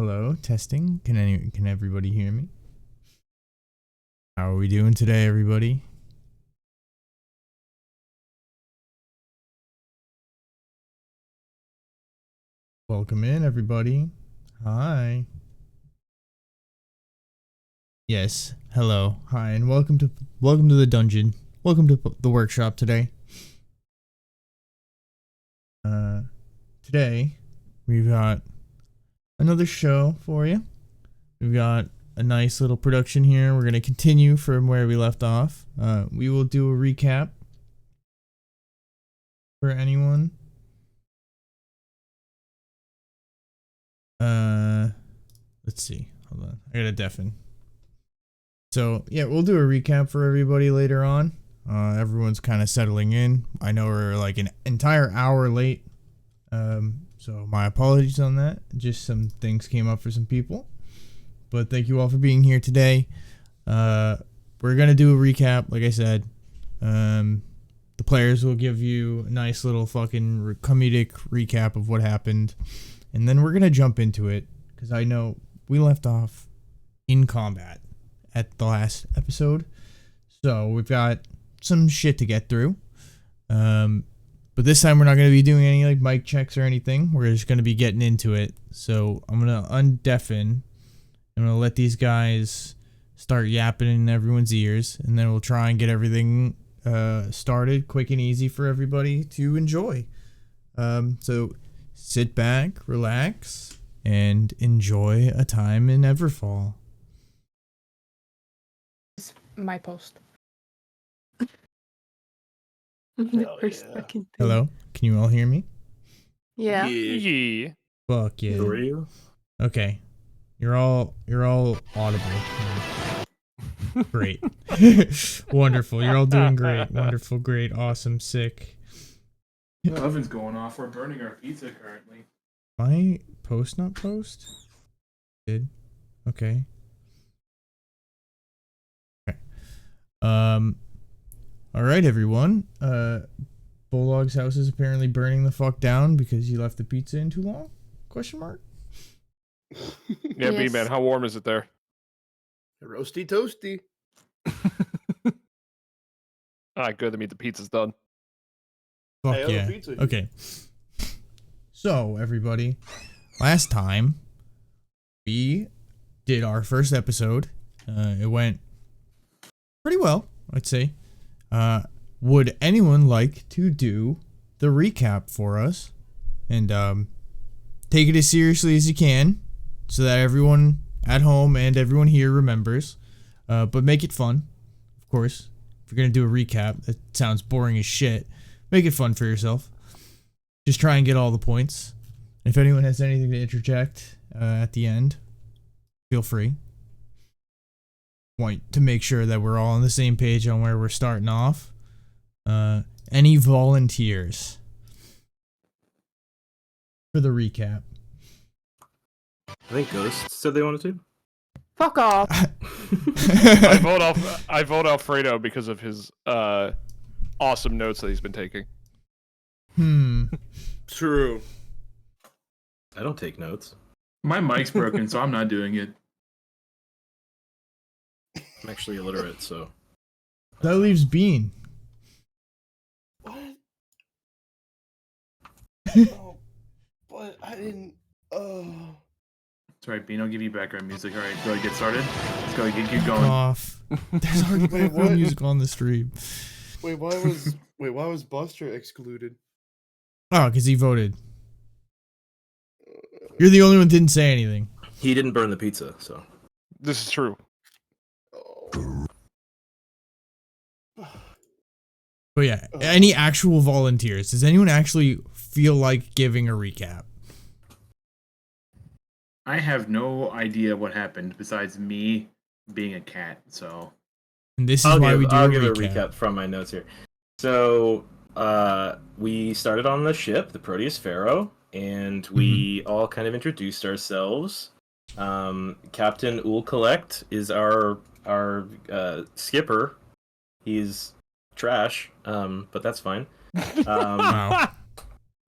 Hello, testing. Can everybody hear me? How are we doing today, everybody? Welcome in, everybody. Hi. Yes. Hello. Hi, and welcome to the dungeon. Welcome to the workshop today. Today we've got another show for you. We've got a nice little production here. We're going to continue from where we left off. We will do a recap for anyone. Let's see. Hold on. I gotta deafen. So, yeah, we'll do a recap for everybody later on. Everyone's kind of settling in. I know we're like an entire hour late. So my apologies on that. Just some things came up for some people. But thank you all for being here today. We're gonna do a recap, like I said. The players will give you a nice little fucking comedic recap of what happened. And then we're gonna jump into it, because I know we left off in combat at the last episode. So we've got some shit to get through. But this time we're not going to be doing any like mic checks or anything. We're just going to be getting into it. So I'm going to undeafen. I'm going to let these guys start yapping in everyone's ears. And then we'll try and get everything started quick and easy for everybody to enjoy. So sit back, relax, and enjoy a time in Everfall. It's my post. Hello? Can you all hear me? Yeah. Yeah. Fuck yeah. Who are you? Okay. You're all audible. Great. Wonderful. You're all doing great. Wonderful, great, awesome, sick. The oven's going off. We're burning our pizza currently. My post not post? Did. Okay. Okay. Alright, everyone. Bulldog's house is apparently burning the fuck down because he left the pizza in too long? Question mark? Yeah, Yes. B-Man, how warm is it there? Roasty toasty. Alright, good. That means the pizza's done. Fuck Hey, I have a yeah. pizza here. Okay. So, everybody, last time we did our first episode. It went pretty well, I'd say. Would anyone like to do the recap for us? And take it as seriously as you can so that everyone at home and everyone here remembers. But make it fun, of course. If you're going to do a recap, that sounds boring as shit. Make it fun for yourself. Just try and get all the points. If anyone has anything to interject at the end, feel free. Want to make sure that we're all on the same page on where we're starting off. Any volunteers for the recap? I think Ghost said they wanted to. Fuck off. I vote Alfredo because of his awesome notes that he's been taking. True. I don't take notes. My mic's broken, so I'm not doing it. I'm actually illiterate, so. That leaves Bean. What? Oh, but I didn't. Oh. That's right, Bean. I'll give you background music. All right, go ahead, get started. Let's go. Keep going. Off. There's already Wait, background what? music on the stream. Wait, why was Buster excluded? Oh, because he voted. You're the only one who didn't say anything. He didn't burn the pizza, so. This is true. Oh. But yeah, any actual volunteers? Does anyone actually feel like giving a recap? I have no idea what happened besides me being a cat. So And this is why we do I'll a give recap. a recap from my notes here. So, we started on the ship, the Proteus Pharaoh, and we all kind of introduced ourselves. Captain Ul Collect is our skipper. He's trash, but that's fine. Wow.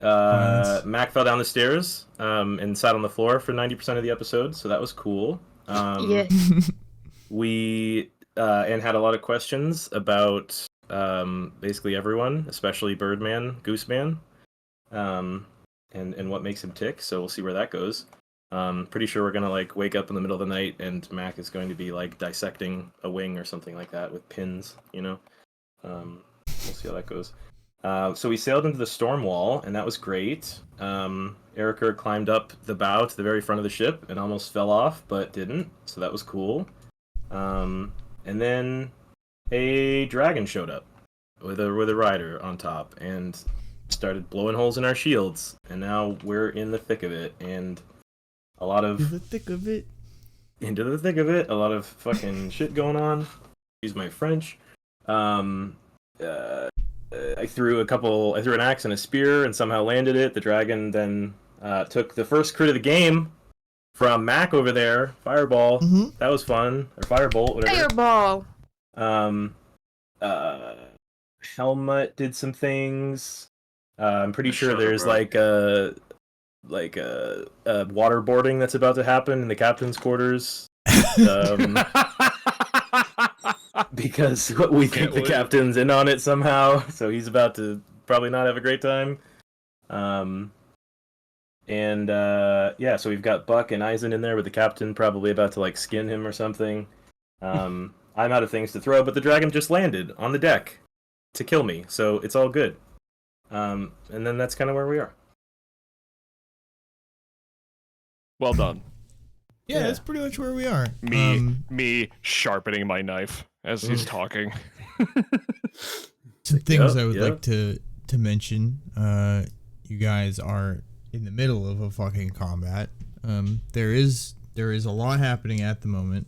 Plans. Mac fell down the stairs and sat on the floor for 90% of the episode, so that was cool. Yeah. We and had a lot of questions about basically everyone, especially Birdman, Gooseman, and what makes him tick. So we'll see where that goes. Pretty sure we're gonna like wake up in the middle of the night and Mac is going to be like dissecting a wing or something like that with pins. We'll see how that goes. So we sailed into the storm wall, and that was great. Erica climbed up the bow to the very front of the ship and almost fell off, but didn't. So that was cool. And then a dragon showed up with a rider on top and started blowing holes in our shields. And now we're in the thick of it, and a lot of Into the thick of it. into the thick of it. A lot of fucking shit going on. Excuse my French. I threw an axe and a spear and somehow landed it. The dragon then took the first crit of the game from Mac over there. Fireball. Mm-hmm. That was fun. Or firebolt, whatever. Fireball. Helmut did some things. I'm pretty sure Sure, there's bro. like a waterboarding that's about to happen in the captain's quarters. Because we think the wait. captain's in on it somehow, so he's about to probably not have a great time. So we've got Buck and Eisen in there with the captain probably about to like skin him or something. I'm out of things to throw, but the dragon just landed on the deck to kill me, so it's all good. And then that's kind of where we are. Well done. Yeah, Yeah. that's pretty much where we are. Me sharpening my knife as he's talking. Some things Yep, I would yep. like to mention. You guys are in the middle of a fucking combat. There is a lot happening at the moment.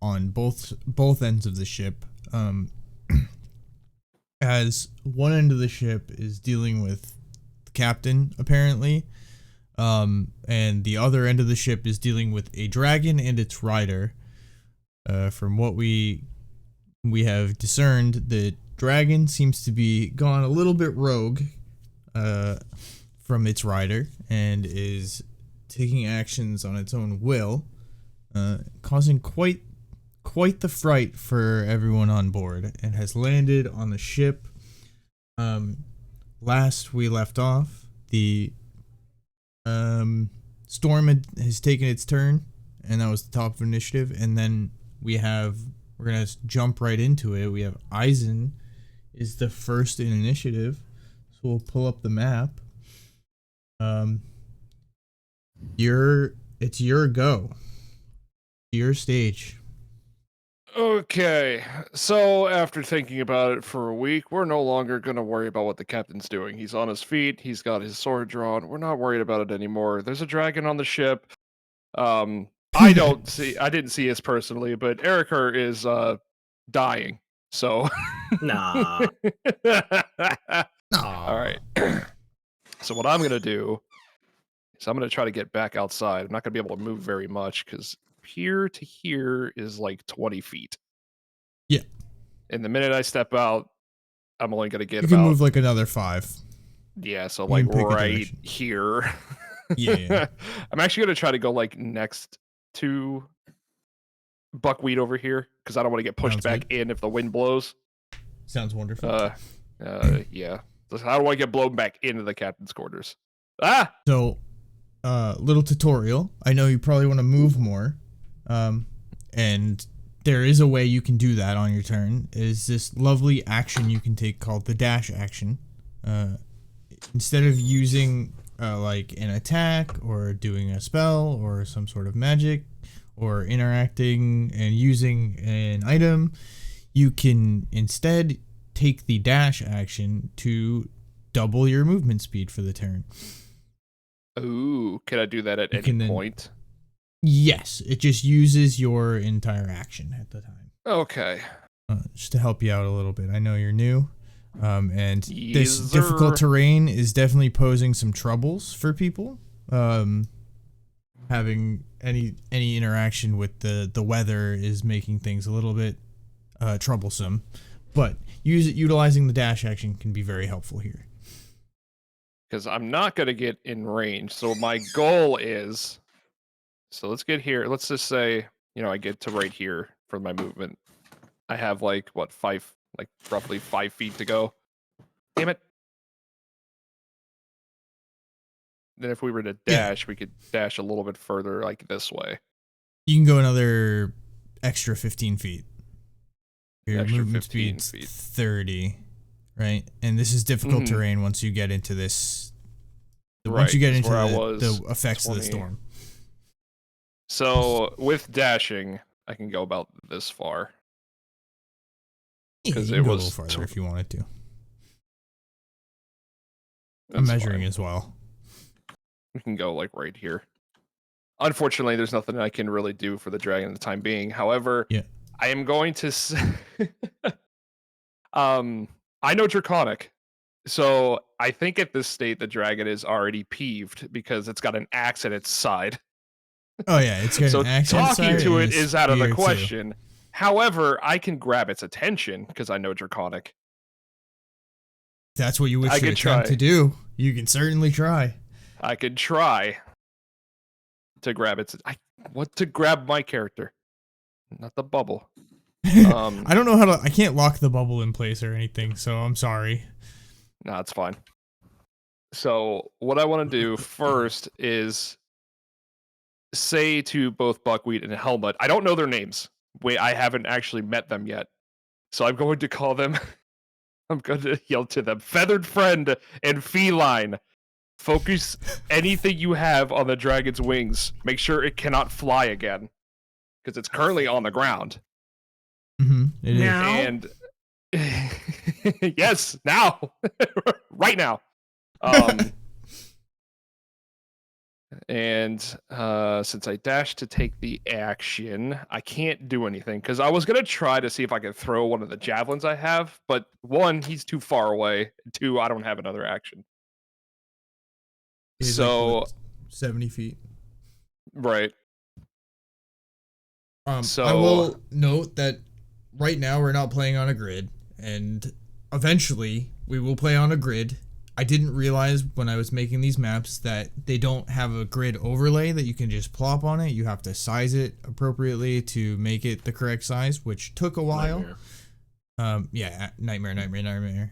On both ends of the ship. As one end of the ship is dealing with the captain, apparently. And the other end of the ship is dealing with a dragon and its rider. From what we have discerned, the dragon seems to be gone a little bit rogue from its rider and is taking actions on its own will, causing quite the fright for everyone on board, and has landed on the ship. Last we left off, the storm has taken its turn, and that was the top of initiative. And then we're gonna jump right into it. We have Eisen is the first in initiative, so we'll pull up the map. It's your go, your stage. Okay, so after thinking about it for a week, we're no longer going to worry about what the captain's doing. He's on his feet, he's got his sword drawn. We're not worried about it anymore. There's a dragon on the ship. I didn't see us personally, but Erica is dying. So Nah. all right. So what I'm going to do is I'm going to try to get back outside. I'm not going to be able to move very much because here to here is like 20 feet. Yeah. And the minute I step out, I'm only going to get You can about... move like another 5. Yeah, so You like can pick a right direction. here. Yeah. I'm actually going to try to go like next to buckwheat over here because I don't want to get pushed Sounds back in if the wind blows. Sounds wonderful. Yeah. I don't want to get blown back into the captain's quarters. Ah! So, little tutorial. I know you probably want to move more, and there is a way you can do that on your turn. Is this lovely action you can take called the dash action. Instead of using like an attack or doing a spell or some sort of magic or interacting and using an item, you can instead take the dash action to double your movement speed for the turn. Ooh, can I do that at You any can then- point? Yes, it just uses your entire action at the time. Okay. Just to help you out a little bit. I know you're new, and this Yes, difficult sir. terrain is definitely posing some troubles for people. Having any interaction with the weather is making things a little bit troublesome, but utilizing the dash action can be very helpful here. because I'm not going to get in range. So my goal is, so let's get here. Let's just say, I get to right here for my movement. I have like roughly 5 feet to go. Damn it. Then if we were to dash, we could dash a little bit further, like this way. You can go another extra 15 feet. Your Extra movement 15 speed's feet. 30, right? And this is difficult terrain once you get into this. Once Right, you get that's into where I the was, effects of the 20. storm. So with dashing, I can go about this far. Yeah, you 'Cause can it go a was little farther if you wanted to. That's I'm measuring fine. as well. We can go like right here. Unfortunately, there's nothing I can really do for the dragon at the time being. However, Yeah. I am going to I know Draconic. So I think at this state the dragon is already peeved because it's got an axe at its side. Oh yeah, it's got So an accent talking side to and it a is out of the spear, too. question. However, I can grab its attention because I know Draconic. That's what you wish I to could attempt try. to do. You can certainly try. I could try to grab its. I want to grab my character, not the bubble. I don't know how to. I can't lock the bubble in place or anything, so I'm sorry. No, it's fine. So what I want to do first is say to both Buckwheat and Helmut, I don't know their names. Wait, I haven't actually met them yet. So I'm going to call them, I'm going to yell to them, Feathered Friend and Feline. Focus anything you have on the dragon's wings. Make sure it cannot fly again. Because it's currently on the ground. It is. Now? And yes, now. Right now. And since I dashed to take the action, I can't do anything because I was gonna try to see if I could throw one of the javelins I have, but one, he's too far away. Two, I don't have another action. It's So like, what, 70 feet. right. So I will note that right now we're not playing on a grid, and eventually we will play on a grid. I didn't realize when I was making these maps that they don't have a grid overlay that you can just plop on it. You have to size it appropriately to make it the correct size, which took a while. Nightmare.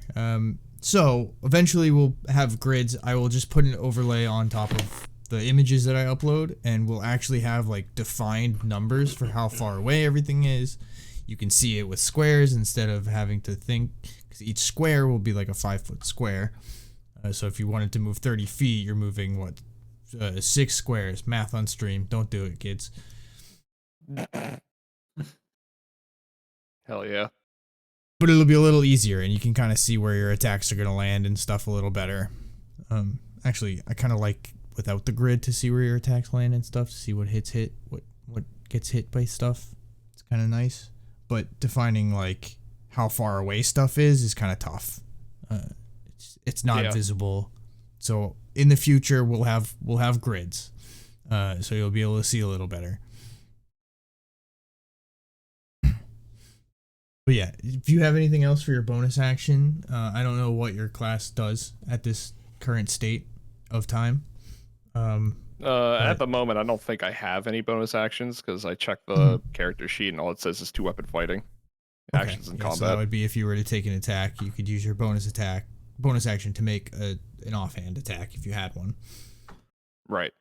So eventually we'll have grids. I will just put an overlay on top of the images that I upload, and we'll actually have like defined numbers for how far away everything is. You can see it with squares instead of having to think, because each square will be like a 5-foot square. So if you wanted to move 30 feet, you're moving 6 squares. Math on stream. Don't do it, kids. hell yeah. But it'll be a little easier, and you can kind of see where your attacks are going to land and stuff a little better. Actually, I kind of like without the grid to see where your attacks land and stuff, to see what what gets hit by stuff. It's kind of nice. But defining like how far away stuff is kind of tough. It's not visible. So in the future we'll have grids. So you'll be able to see a little better. But yeah, if you have anything else for your bonus action, I don't know what your class does at this current state of time. At the moment, I don't think I have any bonus actions because I checked the character sheet and all it says is 2-weapon fighting. Actions in combat. So that would be if you were to take an attack, you could use your bonus action to make an offhand attack if you had one. Right.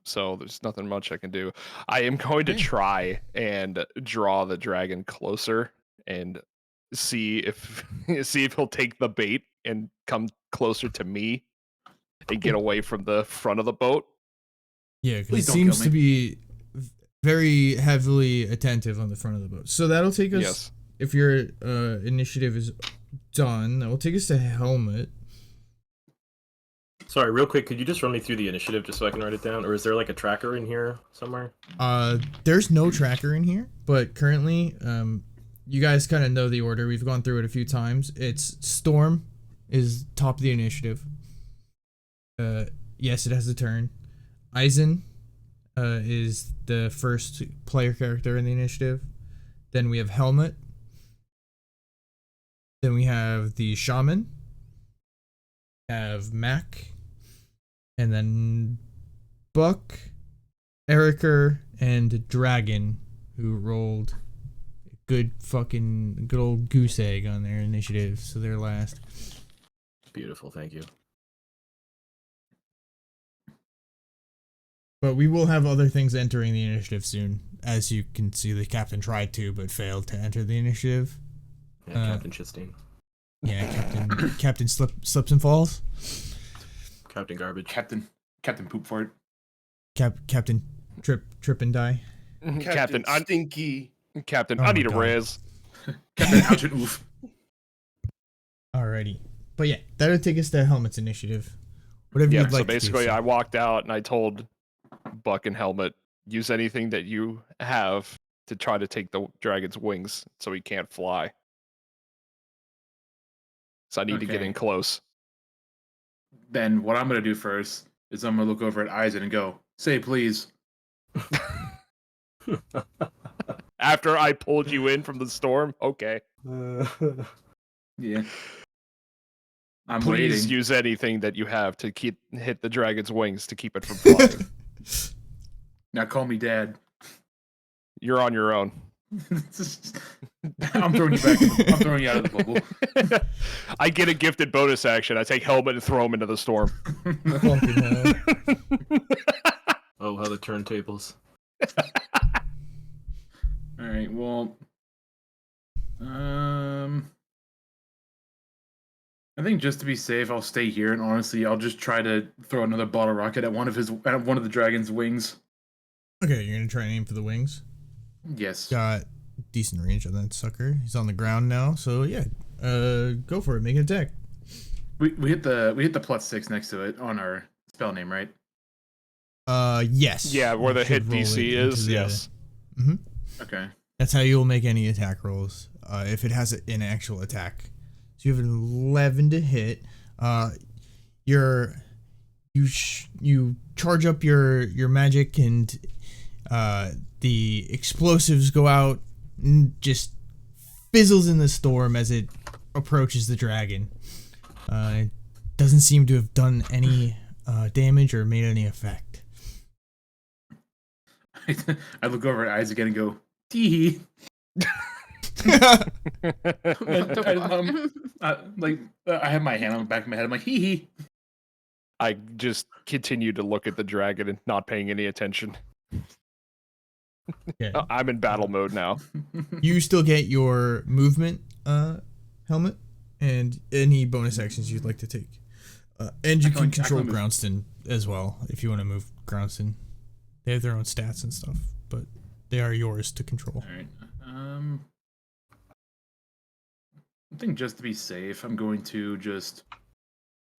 So there's nothing much I can do. I am going to try and draw the dragon closer and see if he'll take the bait and come closer to me and get away from the front of the boat. Yeah, because Please it don't kill seems to be very heavily attentive on the front of the boat. So that'll take us. Yes. If your initiative is done, that will take us to Helmut. Sorry, real quick, could you just run me through the initiative just so I can write it down? Or is there like a tracker in here somewhere? There's no tracker in here, but currently, you guys kind of know the order. We've gone through it a few times. It's Storm is top of the initiative. Yes, it has a turn. Eisen is the first player character in the initiative. Then we have Helmut. Then we have the Shaman. We have Mac. And then Buck, Erica, and Dragon, who rolled a good old goose egg on their initiative, so they're last. Beautiful, thank you. But we will have other things entering the initiative soon. As you can see, the captain tried to, but failed to enter the initiative. Yeah, Captain Shitstein. Yeah, Captain slips and falls. Captain Garbage. Captain Poop Fart. Captain trip and die. Captain, Stinky. Captain, Oh I my need a God. raise. Captain Ouch and Oof. Alrighty. But yeah, that would take us to Helmet's initiative. Whatever Yeah, you'd like so to do, basically sir. I walked out and I told Buck and Helmet, use anything that you have to try to take the dragon's wings so he can't fly. So I need to get Okay. in close. Then what I'm gonna do first is I'm gonna look over at Isaac and go, "Say please." After I pulled you in from the storm, okay. Yeah. I'm Please waiting. use anything that you have to hit the dragon's wings to keep it from flying. Now call me Dad. You're on your own. I'm throwing you back. I'm throwing you out of the bubble. I get a gifted bonus action. I take Helmet and throw him into the storm. Fucking hell. Oh, how the turntables. All right. Well, I think just to be safe, I'll stay here, and honestly, I'll just try to throw another bottle rocket at one of the dragon's wings. Okay, you're gonna try and aim for the wings. Yes. Got decent range on that sucker. He's on the ground now, so yeah. Go for it. Make an attack. We hit the +6 next to it on our spell name, right? Yes. Yeah, where You the hit should roll it DC into is, the- yes. Mhm. Okay. That's how you'll make any attack rolls. If it has an actual attack. So you have an 11 to hit. You charge up your magic, and the explosives go out and just fizzles in the storm as it approaches the dragon. It doesn't seem to have done any damage or made any effect. I look over at Isaac again and go, "Tee." I have my hand on the back of my head. I'm like, "Hee hee." I just continue to look at the dragon and not paying any attention. Okay. I'm in battle mode now. You still get your movement helmet and any bonus actions you'd like to take. And you I can can control move. Groundston as well if you want to move Groundston. They have their own stats and stuff, but they are yours to control. All right. I think just to be safe, I'm going to just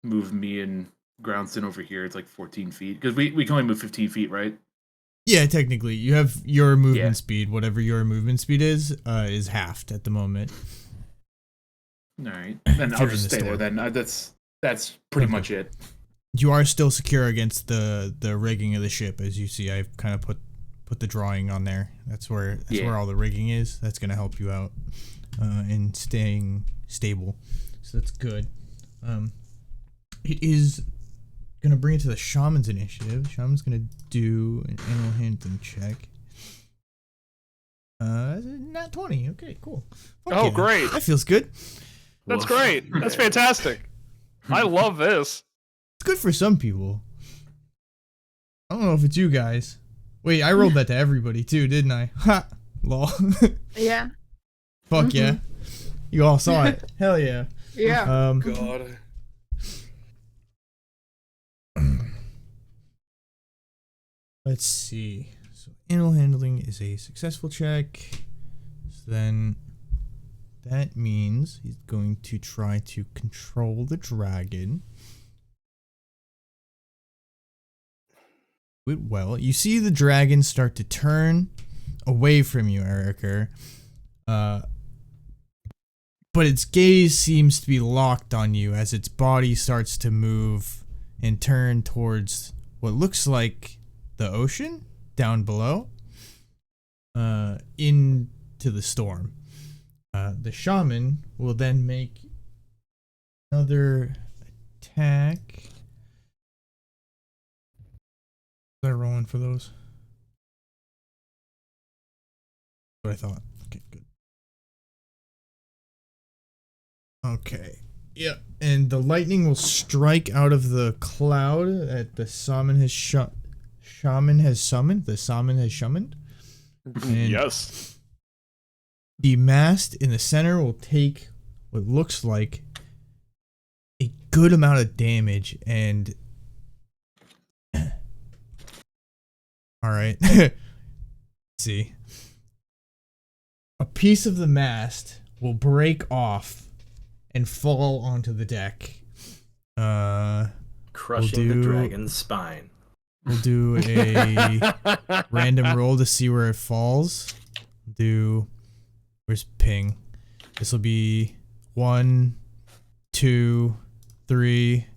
move me and Groundston over here. It's like 14 feet because we can only move 15 feet, right? Yeah, technically, you have your movement Yeah. speed. Whatever your movement speed is halved at the moment. All right. Then If I'll you're just in the stay there. storm. Then that's pretty Okay. much it. You are still secure against the rigging of the ship, as you see. I've kind of put the drawing on there. That's where all the rigging is. That's gonna help you out in staying stable. So that's good. It is gonna bring it to the shaman's initiative. Shaman's gonna do an animal handling check. Not 20. Okay, cool. Fuck Oh, yeah. great. That feels good. That's Woof. great. That's fantastic. I love this. It's good for some people. I don't know if it's you guys. Wait, I rolled that to everybody too, didn't I? Ha! Lol. Yeah. Fuck yeah. You all saw it. Hell yeah. Yeah. God. Let's see. So animal handling is a successful check. So then that means he's going to try to control the dragon. Do it well. You see the dragon start to turn away from you, Erica. But its gaze seems to be locked on you as its body starts to move and turn towards what looks like the ocean down below, into the storm. The shaman will then make another attack. Was I rolling for those? What I thought. Okay, good. Okay. Yeah, and the lightning will strike out of the cloud that the shaman has shaman has summoned. The shaman has summoned. And Yes. the mast in the center will take what looks like a good amount of damage, and all right. See. A piece of the mast will break off and fall onto the deck. Crushing the dragon's spine. We'll do a random roll to see where it falls. Where's ping? This will be 1, 2, 3,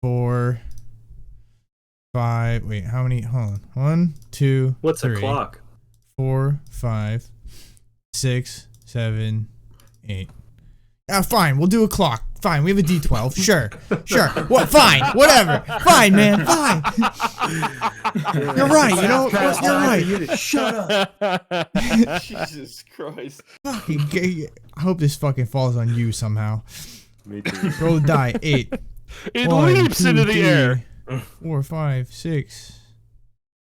4, 5. Wait, how many? Hold on. 1, 2, What's 3, a clock? 4, 5, 6, 7, 8. Fine, we'll do a clock. Fine, we have a D12. Sure. What? Fine, whatever. Fine, man. Fine. You're right. You know, you're right. Shut up. Jesus Christ. Fucking I hope this fucking falls on you somehow. Me too. Roll the die. 8. It 1, leaps 2, into the 3, air. 4, 5, 6,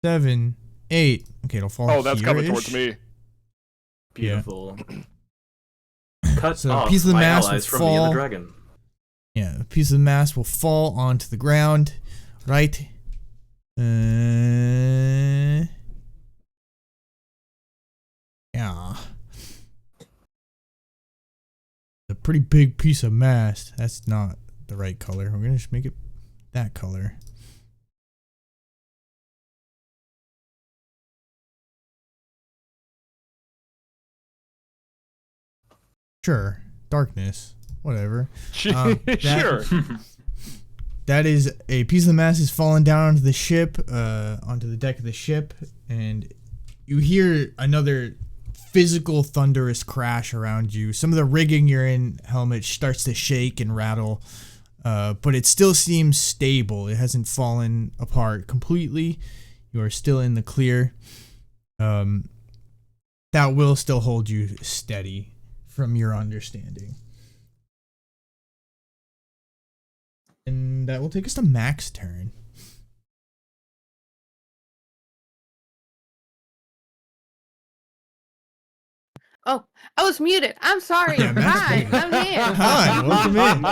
7, 8. Okay, it'll fall. Oh, that's coming here-ish. towards me. Beautiful. Cut So a off piece of the my mass will allies from me and fall. the dragon. Yeah, a piece of the mass will fall onto the ground, right? Yeah. A pretty big piece of mast. That's not the right color. We're gonna just make it that color. Sure. Darkness. Whatever. Sure. That is a piece of the mast is falling down onto the ship, onto the deck of the ship, and you hear another physical thunderous crash around you. Some of the rigging you're in helmet starts to shake and rattle, but it still seems stable. It hasn't fallen apart completely. You are still in the clear. That will still hold you steady from your understanding. And that will take us to Mac's turn. Oh, I was muted. I'm sorry. Yeah, Max Hi, muted. I'm here. Hi, welcome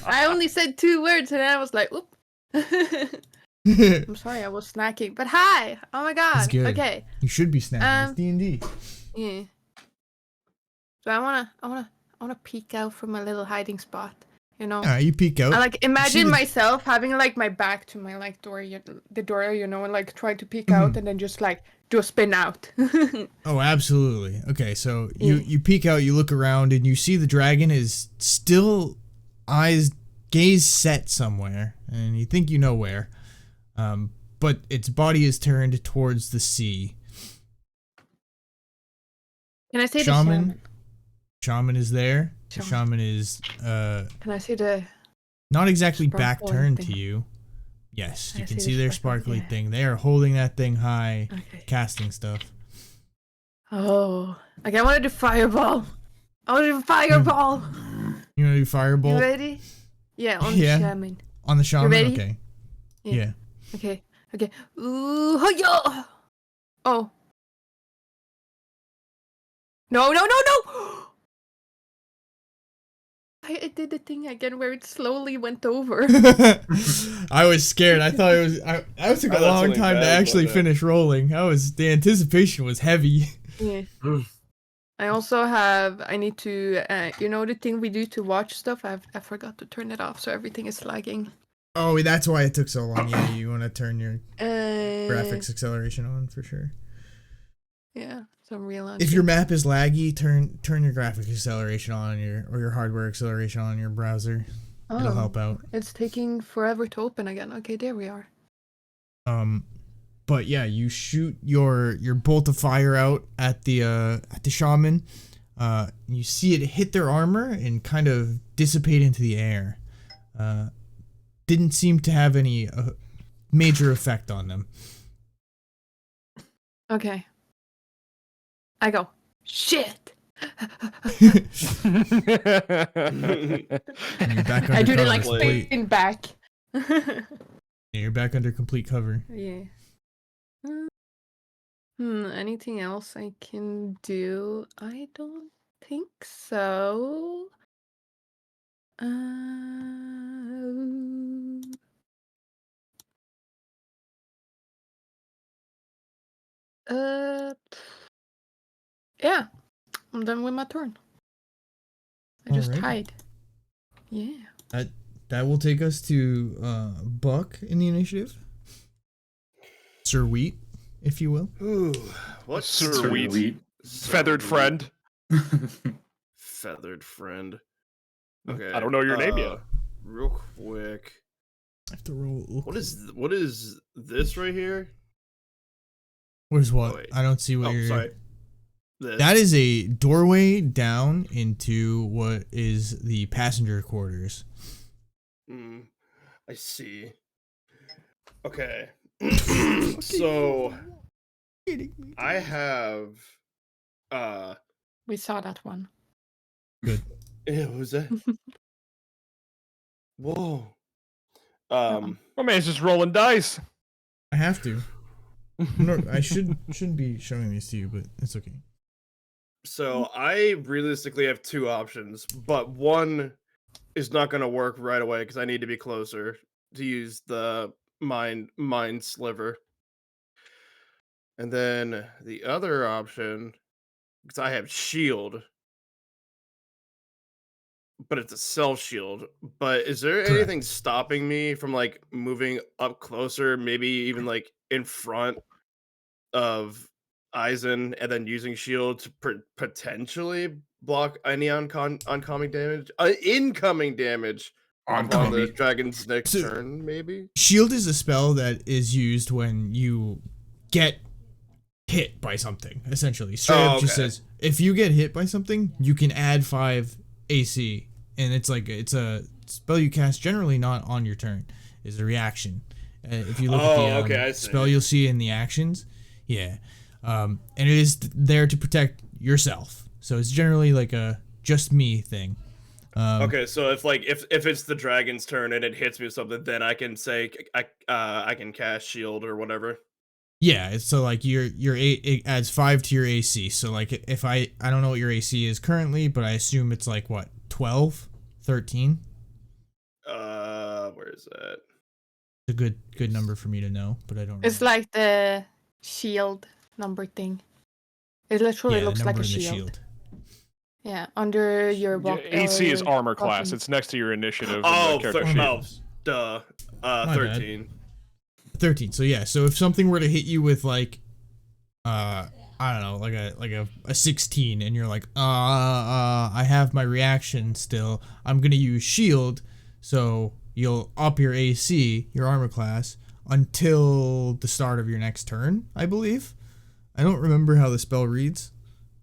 I only said 2 words and then I was like, oop. in. I'm sorry, I was snacking. But hi. Oh my god. That's good. Okay. You should be snacking. It's D&D. Yeah. So I wanna peek out from my little hiding spot. You know. You peek out. I like see imagine the- myself having like my back to my like door, the door, you know, and like try to peek out and then just like do a spin out. Oh, absolutely. Okay, so Yeah. you peek out, you look around, and you see the dragon is still gaze set somewhere, and you think you know where. But its body is turned towards the sea. Can I say the Shaman? shaman? Shaman is there. The Shaman. shaman is Can I see the not exactly back Sparkling turned thing. to you. Yes, you I can see see the their sparkling, sparkly yeah. thing. They are holding that thing high, okay? casting stuff. Oh, okay. I want to do fireball. I want to do fireball. You want to do You firebolt ready? Yeah, on Yeah. the shaman. on the shaman? ready? Okay. Yeah. Yeah. Okay. Okay. Ooh, hi-ya! Oh. No, no, no, no! I did the thing again where it slowly went over. I was scared. I thought it was. I took I a thought long something time to bad actually about that. finish rolling. The anticipation was heavy. Yeah. Mm. I also have. I need to. You know the thing we do to watch stuff. I forgot to turn it off, so everything is lagging. Oh, that's why it took so long. Yeah, you want to turn your Graphics. graphics acceleration on for sure. Yeah, some real. If your map is laggy, turn your graphics acceleration on your hardware acceleration on your browser. It'll help out. It's taking forever to open again. Okay, there we are. But yeah, you shoot your bolt of fire out at the shaman. You see it hit their armor and kind of dissipate into the air. Didn't seem to have any major effect on them. Okay. I go, shit. And you're back I under do the cover. like Complete. spin back. You're back under complete cover. Yeah. Anything else I can do? I don't think so. Uh, yeah, I'm done with my turn. I just Alrighty. hide. Yeah. That will take us to Buck in the initiative. Sir Wheat, if you will. Ooh, what? Sir Wheat. Wheat. Feathered friend. Feathered friend. Okay. I don't know your name yet. Real quick. I have to roll. What is this right here? Where's what? Oh, wait. I don't see what Oh, you're. sorry. This. That is a doorway down into what is the passenger quarters. I see. Okay. So I have We saw that one. yeah, what was that? Whoa. Uh-oh. My man's just rolling dice. I have to. No, I shouldn't be showing these to you, but it's okay. So I realistically have two options, but one is not going to work right away because I need to be closer to use the mind sliver. And then the other option, because I have shield, but it's a self shield. But is there anything stopping me from like moving up closer, maybe even like in front of Eisen, and then using shield to potentially block any oncoming damage, incoming damage on the Oncoming. dragon's next So- turn, maybe? Shield is a spell that is used when you get hit by something, essentially. Straight up just okay. says, if you get hit by something, you can add 5 AC. And it's a spell you cast generally not on your turn. Is a reaction. If you look at the okay, I see. spell you'll see in the actions. Yeah. And it is there to protect yourself. So it's generally like a just me thing. Okay, so if it's the dragon's turn and it hits me with something, then I can say I can cast shield or whatever. Yeah, it's so like it adds 5 to your AC. So like if I don't know what your AC is currently, but I assume it's like what, 12, 13? Where is that? It's a good number for me to know, but I don't It's remember. like the shield number thing. It literally Yeah, the looks like number a in the shield. Yeah, under your Yeah, AC is armor class. weapon. It's next to your initiative. Oh, and the character sheet. duh. bad. 13. 13. So yeah, so if something were to hit you with like I don't know, like a 16 and you're like, I have my reaction still. I'm going to use shield, so you'll up your AC, your armor class until the start of your next turn, I believe. I don't remember how the spell reads,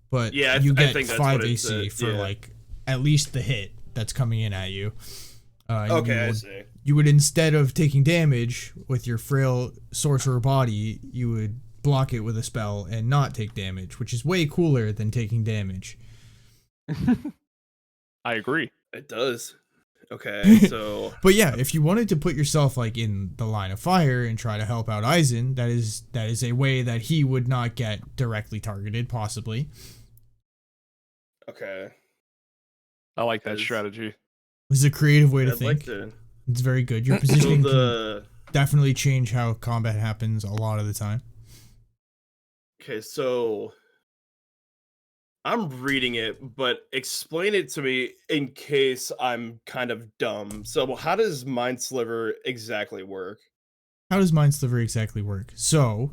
but Yeah, you I get think that's 5 what it AC said, for yeah. like at least the hit that's coming in at you. And Okay, you I will- see. You would, instead of taking damage with your frail sorcerer body, you would block it with a spell and not take damage, which is way cooler than taking damage. I agree. It does. Okay, so But yeah, if you wanted to put yourself like in the line of fire and try to help out Eisen, that is a way that he would not get directly targeted, possibly. okay. I like that Because- strategy. This is a creative way to I'd think. like to. It's very good. Your So positioning can the definitely change how combat happens a lot of the time. okay, so I'm reading it, but explain it to me in case I'm kind of dumb. So how does Mind Sliver exactly work? How does Mind Sliver exactly work? So,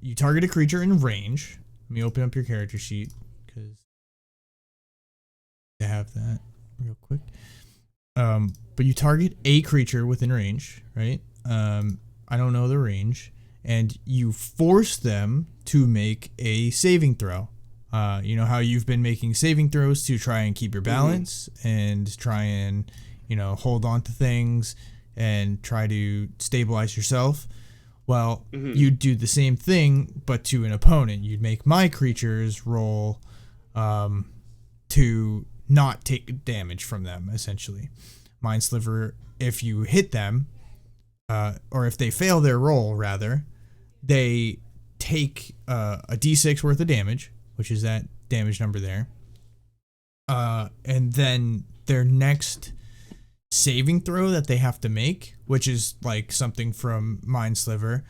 you target a creature in range. Let me open up your character sheet because I have that real quick. But you target a creature within range, right? I don't know the range, and you force them to make a saving throw. You know how you've been making saving throws to try and keep your balance and try and hold on to things, and try to stabilize yourself. Well, Mhm. you'd do the same thing, but to an opponent. You'd make my creatures roll to not take damage from them, essentially. Mind Sliver, if you hit them, or if they fail their roll, rather, they take a d6 worth of damage, which is that damage number there. And then their next saving throw that they have to make, which is like something from Mind Sliver,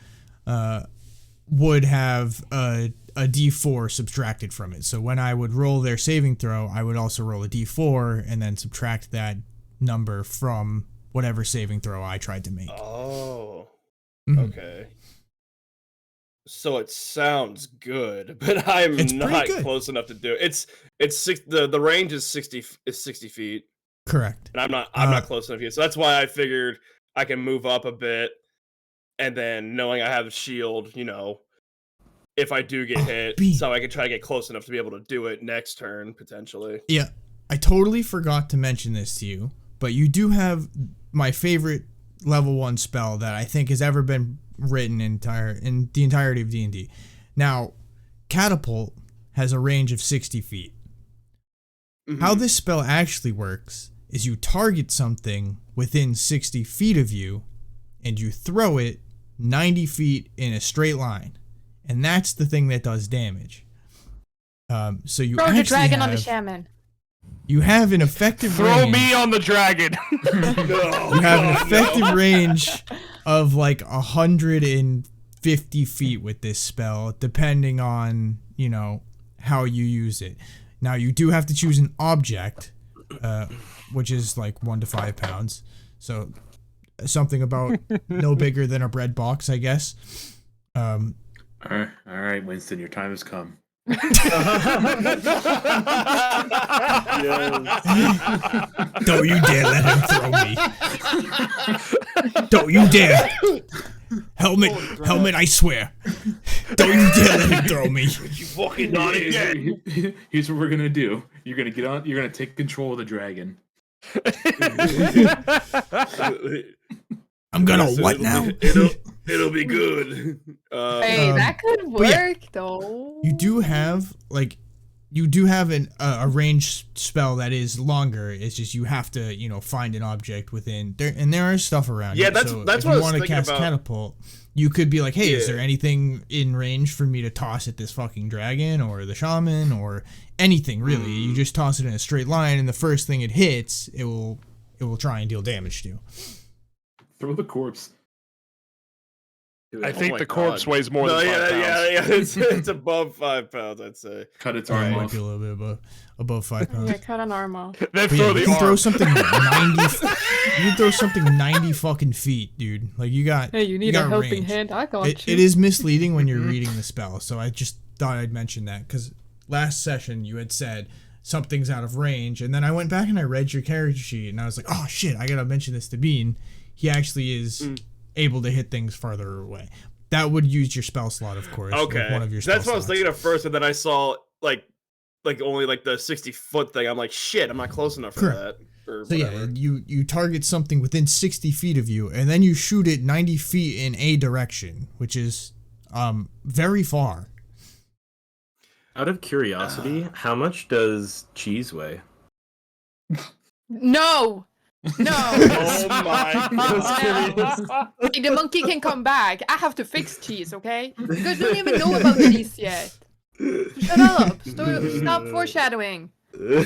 would have a d4 subtracted from it. So when I would roll their saving throw, I would also roll a d4 and then subtract that number from whatever saving throw I tried to make. Oh, Mhm. okay. So it sounds good, but I'm It's pretty not good. close enough to do it. The range is 60 feet, Correct. and I'm not close enough yet. So that's why I figured I can move up a bit, and then knowing I have a shield, if I do get hit, Bean. so I can try to get close enough to be able to do it next turn potentially. Yeah, I totally forgot to mention this to you, but you do have my favorite level 1 spell that I think has ever been written in the entirety of D&D. Now, Catapult has a range of 60 feet. How this spell actually works is you target something within 60 feet of you and you throw it 90 feet in a straight line. And that's the thing that does damage. So you Throw actually the dragon on the have- shaman. You have an effective Throw range. me on the dragon. You have an effective range of like 150 feet with this spell, depending on, how you use it. Now, you do have to choose an object, which is like 1 to 5 pounds. So something about no bigger than a bread box, I guess. All right, Winston, your time has come. Don't you dare let him throw me. Don't you dare. Helmet, I swear. Don't you dare let him throw me. You fucking not again. Here's what we're gonna do. You're gonna get on. You're gonna take control of the dragon. I'm gonna Listen, what now? It'll be good. Hey, that could but yeah, work though. You do have a ranged spell that is longer. It's just you have to find an object within there, and there is stuff around. Yeah, it. that's so what if I you was want to thinking cast about. Catapult, you could be like, hey, is Yeah. there anything in range for me to toss at this fucking dragon or the shaman or anything really? You just toss it in a straight line, and the first thing it hits, it will try and deal damage to. Throw the corpse. I think my the corpse God. weighs more than 5 pounds. Yeah. It's above 5 pounds, I'd say. Cut its It arm might off. be a little bit above 5 pounds. Yeah, cut an arm off. Then But throw yeah, the you can throw arm. something 90. You can throw something 90 fucking feet, dude. Like you got. Hey, you need got a helping range. hand. I got It you. is misleading when you're reading the spell, so I just thought I'd mention that because last session you had said something's out of range, and then I went back and I read your character sheet, and I was like, oh shit, I gotta mention this to Bean. He actually is able to hit things farther away. That would use your spell slot, of course. Okay, like one of your spell that's what I was slots. thinking of first, and then I saw like only like the 60-foot thing. I'm like, shit, I'm not close enough for Correct. that. Or So whatever. yeah, you target something within 60 feet of you, and then you shoot it 90 feet in a direction, which is very far. Out of curiosity, how much does cheese weigh? No. No. Oh my No. god. The monkey can come back. I have to fix cheese, okay? You guys don't even know about cheese yet. Shut up. Stop foreshadowing. Yeah,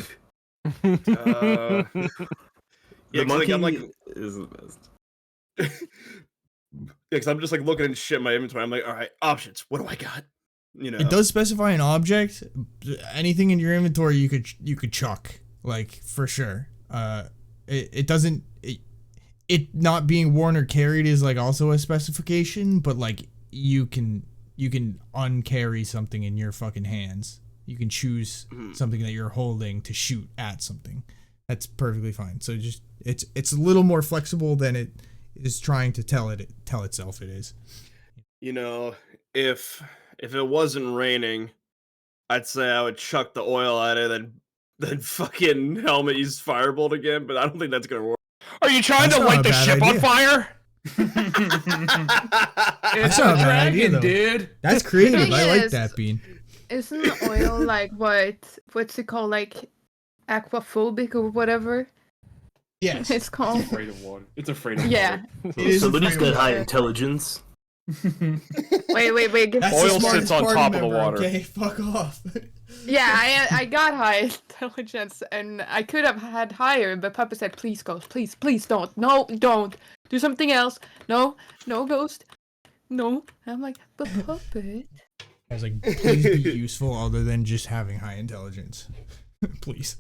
The 'cause, monkey I'm like, is the best. because I'm just like looking at shit in my inventory. I'm like, all right, options. What do I got? It does specify an object. Anything in your inventory you could chuck, like for sure. It doesn't. It not being worn or carried is like also a specification, but like you can uncarry something in your fucking hands. You can choose something that you're holding to shoot at something. That's perfectly fine. So just it's a little more flexible than it is trying to tell itself it is. If it wasn't raining, I'd say I would chuck the oil at it, then fucking helmet use firebolt again. But I don't think that's gonna work. Are you trying That's to not light a the bad ship on idea. fire? It's not a a bad idea, dragon, though. dude. That's creative. Thing I like is- that, Bean. Isn't oil like what's it called, like aquaphobic or whatever Yes. it's called? It's afraid of water. It's afraid of Yeah. It is So Ludi's afraid of got high water. intelligence. water. Wait. That's Oil the smartest sits on party top of the member, water. Okay, fuck off. Yeah, I got high intelligence, and I could have had higher, but Papa said, "Please, Ghost, please don't. No, don't. Do something else. No, Ghost. No." And I'm like, "But Puppet." I was like, please be useful other than just having high intelligence. Please.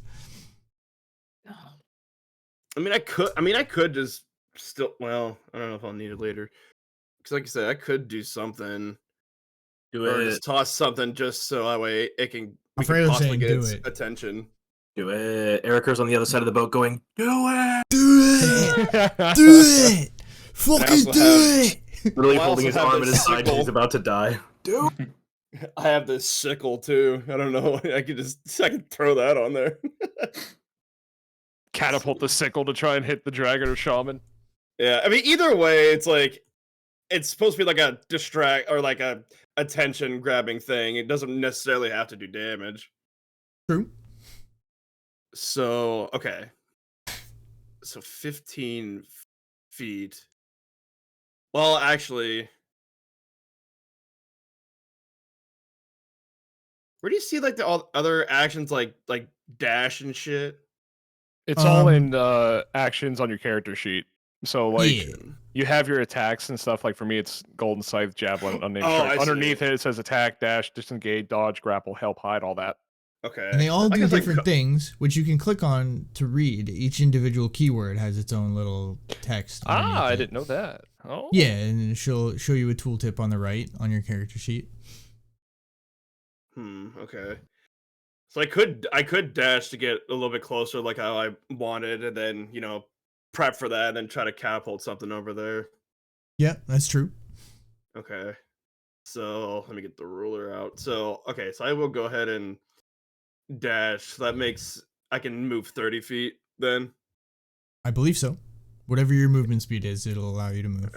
I mean, I could just still. Well, I don't know if I'll need it later. Because, like I said, I could do something, Do or it. just toss something, just so that way it can. We Afraid can of possibly saying get do its it. attention. Do it. Erica's on the other side of the boat going, do it! Do it! Do it! Fucking also do have- it! Literally I holding also his have arm at this his side because he's sickle. about to die. Do it! I have this sickle too. I don't know. I could throw that on there. Catapult the sickle to try and hit the dragon or shaman. Yeah, I mean, either way, it's like it's supposed to be like a distract or like a attention grabbing thing. It doesn't necessarily have to do damage. True. So okay, so 15 feet. Well, actually, where do you see like the all other actions like dash and shit? It's all Um, in actions on your character sheet. So like Yeah. you have your attacks and stuff. Like for me, it's golden scythe, javelin, unnamed Oh, strike. I see. Underneath it says attack, dash, disengage, dodge, grapple, help, hide, all that. Okay, And they all I do guess I different could- things, which you can click on to read. Each individual keyword has its own little text. Ah, underneath I it. didn't know that. Oh, Yeah, and she'll show you a tooltip on the right on your character sheet. Okay. So I could dash to get a little bit closer, like how I wanted, and then prep for that, and then try to catapult something over there. Yeah, that's true. Okay. So let me get the ruler out. So okay, so I will go ahead and dash. So that makes I can move 30 feet then. I believe so. Whatever your movement speed is, it'll allow you to move.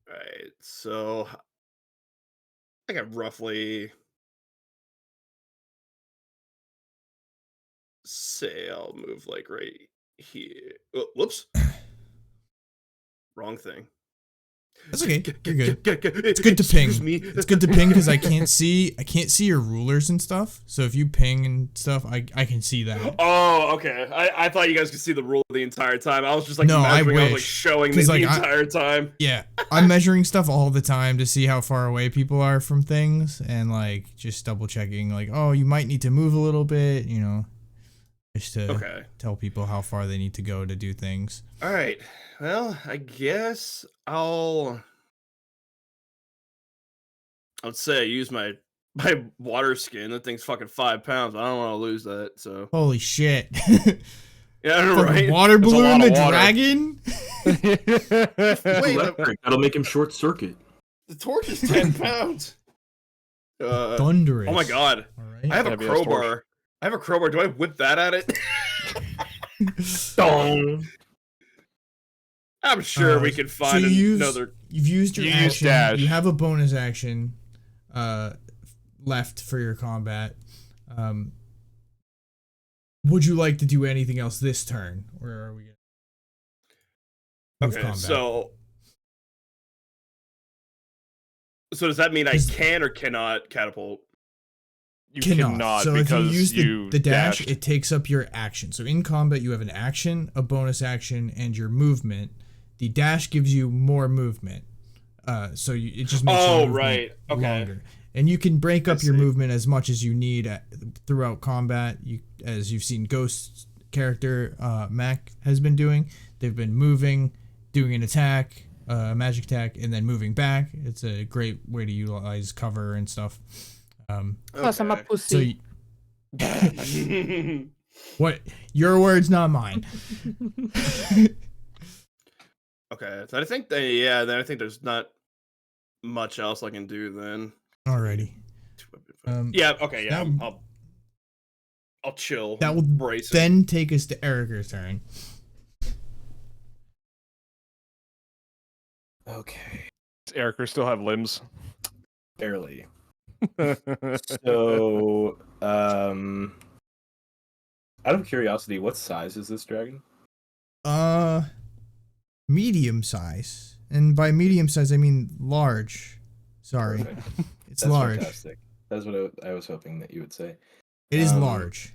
Right. So I got roughly say I'll move like right here. Oh, whoops. Wrong thing. That's okay. You're good. It's good to ping. Excuse me. It's good to ping because I can't see your rulers and stuff. So if you ping and stuff, I can see that. Oh, okay. I thought you guys could see the rule the entire time. I was just like No, I measuring, I was like wish. showing 'Cause, the like, entire time. Yeah, I'm measuring stuff all the time to see how far away people are from things, and like just double checking, like, oh, you might need to move a little bit, just to Okay. tell people how far they need to go to do things. All right. Well, I guess I'll. I would say I use my water skin. That thing's fucking 5 pounds. I don't want to lose that. So Holy shit! yeah, Fucking right. water That's a balloon lot a of water. dragon? Wait, the, Electric. That'll make him short circuit. the torch is 10 pounds. Thunderous. Oh my god! All right. I have a Heavy ass torch. crowbar. I have a crowbar. Do I whip that at it? Dong. I'm sure we can find another. You've used your You use action. dash. You have a bonus action left for your combat. Would you like to do anything else this turn, or are we gonna move Okay, combat? so does that mean I Is- can or cannot catapult? You cannot. cannot So if you because use the dash, dashed. it takes up your action. So in combat, you have an action, a bonus action, and your movement. The dash gives you more movement. It just makes your movement right. Okay. longer. And you can break up your see. movement as much as you need throughout combat. As you've seen Ghost's character, Mac, has been doing. They've been moving, doing an attack, magic attack, and then moving back. It's a great way to utilize cover and stuff. Plus, I'm a Okay. pussy. What? Your words, not mine. Okay, so I think then I think there's not much else I can do then. Alrighty. Yeah. Okay. Yeah. that- I'll chill. That will brace. then take us to Erica's turn. Okay. Does Erica still have limbs? Barely. So, out of curiosity, what size is this dragon? Medium size. And by medium size, I mean large. Sorry. Perfect. It's That's large. fantastic. That's what I was hoping that you would say. It is large.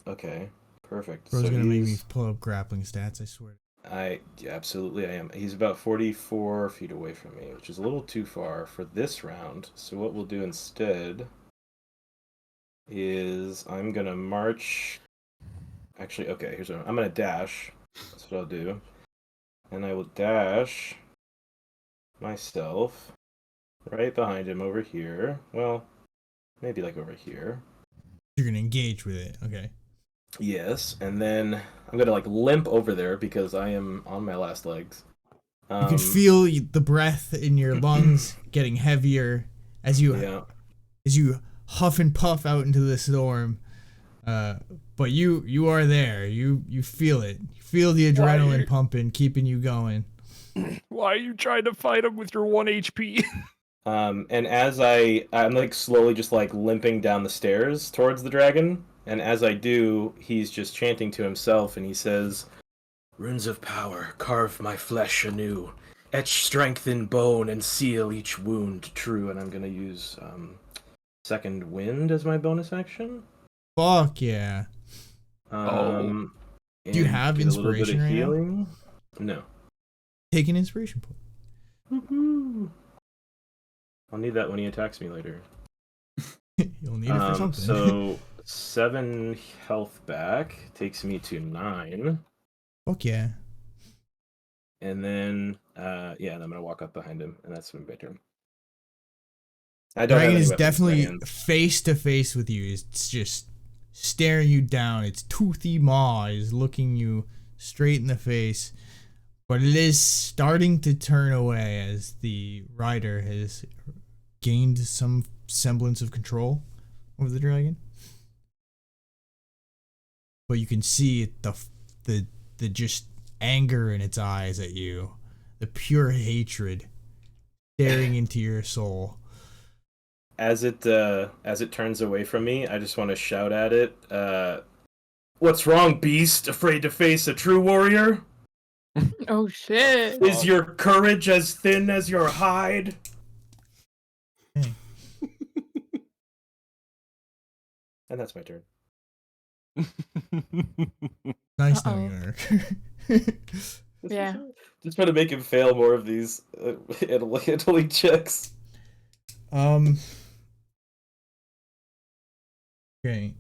Okay, perfect. Bro's So gonna make me he's, pull up grappling stats, I swear. yeah, absolutely I am. He's about 44 feet away from me, which is a little too far for this round. So what we'll do instead is I'm gonna march. Actually, okay, here's what I'm gonna dash. That's what I'll do. And I will dash myself right behind him over here. Well, maybe like over here. You're gonna engage with it, okay. Yes, and then I'm gonna like limp over there because I am on my last legs. You can feel the breath in your lungs getting heavier as you huff and puff out into the storm. But you are there. You feel it. You feel the adrenaline pumping, keeping you going. Why are you trying to fight him with your 1 HP? And as I'm like slowly just like limping down the stairs towards the dragon, and as I do, he's just chanting to himself, and he says, "Runes of power, carve my flesh anew, etch strength in bone, and seal each wound true." And I'm gonna use second wind as my bonus action. Fuck yeah. Do you have inspiration right now? healing? No. Take an inspiration point. Woohoo! I'll need that when he attacks me later. You'll need it for something. So 7 health back takes me to 9. Fuck yeah. And then and I'm gonna walk up behind him, and that's my turn. I don't have Dragon any is weapons in my definitely hands. face to face with you. It's just staring you down. Its toothy maw is looking you straight in the face. But it is starting to turn away as the rider has gained some semblance of control over the dragon. But you can see the just anger in its eyes at you, the pure hatred staring into your soul. As it turns away from me, I just want to shout at it. What's wrong, beast? Afraid to face a true warrior? Oh shit. Is your courage as thin as your hide? Hey. And that's my turn. Nice knowing you, Eric. Yeah. Just trying to make him fail more of these handling checks. Okay.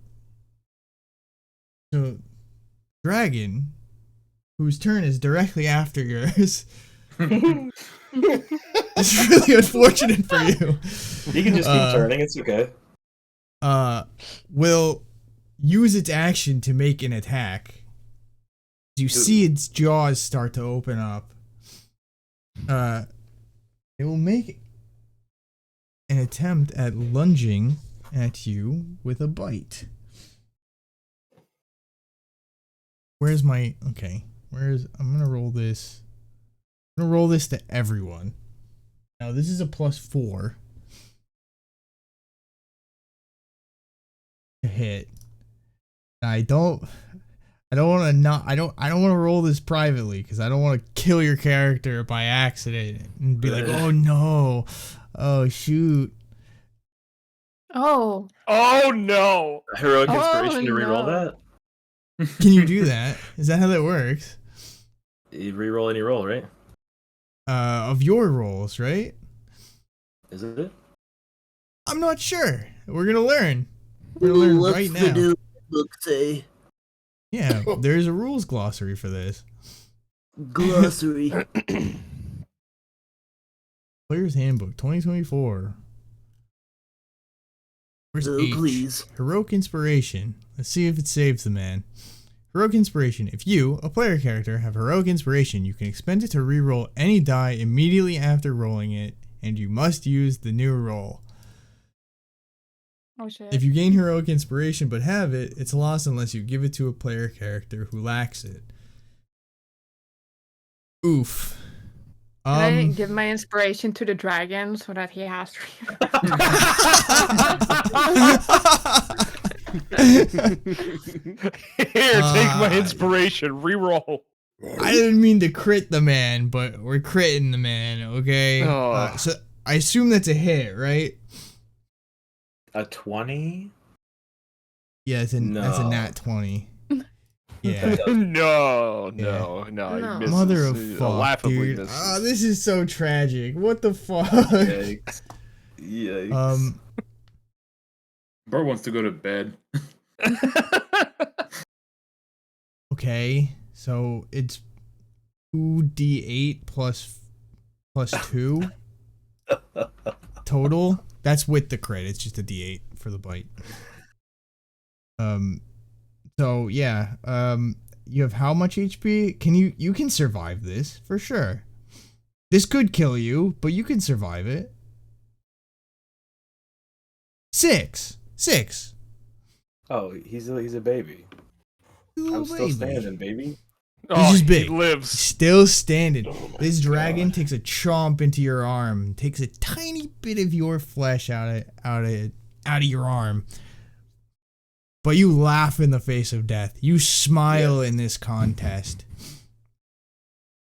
So, dragon, whose turn is directly after yours. It's really unfortunate for you. You can just keep turning, it's okay. Will use its action to make an attack. You see its jaws start to open up. It will make an attempt at lunging at you with a bite. Where's my... Okay. I'm gonna roll this. I'm gonna roll this to everyone. Now, this is a +4 to hit. I don't want to roll this privately because I don't want to kill your character by accident and be like, oh no, oh shoot. Oh. Oh no! Heroic inspiration to reroll no. that? Can you do that? Is that how that works? You reroll any roll, right? Of your rolls, right? Is it? I'm not sure. We're gonna learn. We're gonna learn right now. The new book say? Yeah, there's a rules glossary for this. Glossary. Player's Handbook 2024. Where's Oh, H? please. Heroic Inspiration. Let's see if it saves the man. Heroic Inspiration. If you, a player character, have Heroic Inspiration, you can expend it to reroll any die immediately after rolling it, and you must use the new roll. Oh shit. If you gain Heroic Inspiration but have it, it's lost unless you give it to a player character who lacks it. Oof. Can I give my inspiration to the dragon so that he has to? Here, take my inspiration. Reroll. I didn't mean to crit the man, but we're critting the man, okay? Oh. So I assume that's a hit, right? A 20? Yeah, that's a No. nat 20. Yeah. No, No. he misses. Mother of He fuck, laughably dude. misses. This is so tragic. What the fuck? Yikes. Yikes. Bart wants to go to bed. Okay, so it's 2d8 plus 2 total. That's with the crit. It's just a d8 for the bite. So yeah, you have how much HP? You can survive this for sure. This could kill you, but you can survive it. 6. Oh, he's a baby. Little I'm still baby. standing, baby. Oh, just he big. lives. Still standing. Oh my This dragon God. takes a chomp into your arm, takes a tiny bit of your flesh out of your arm. But you laugh in the face of death. You smile in this contest.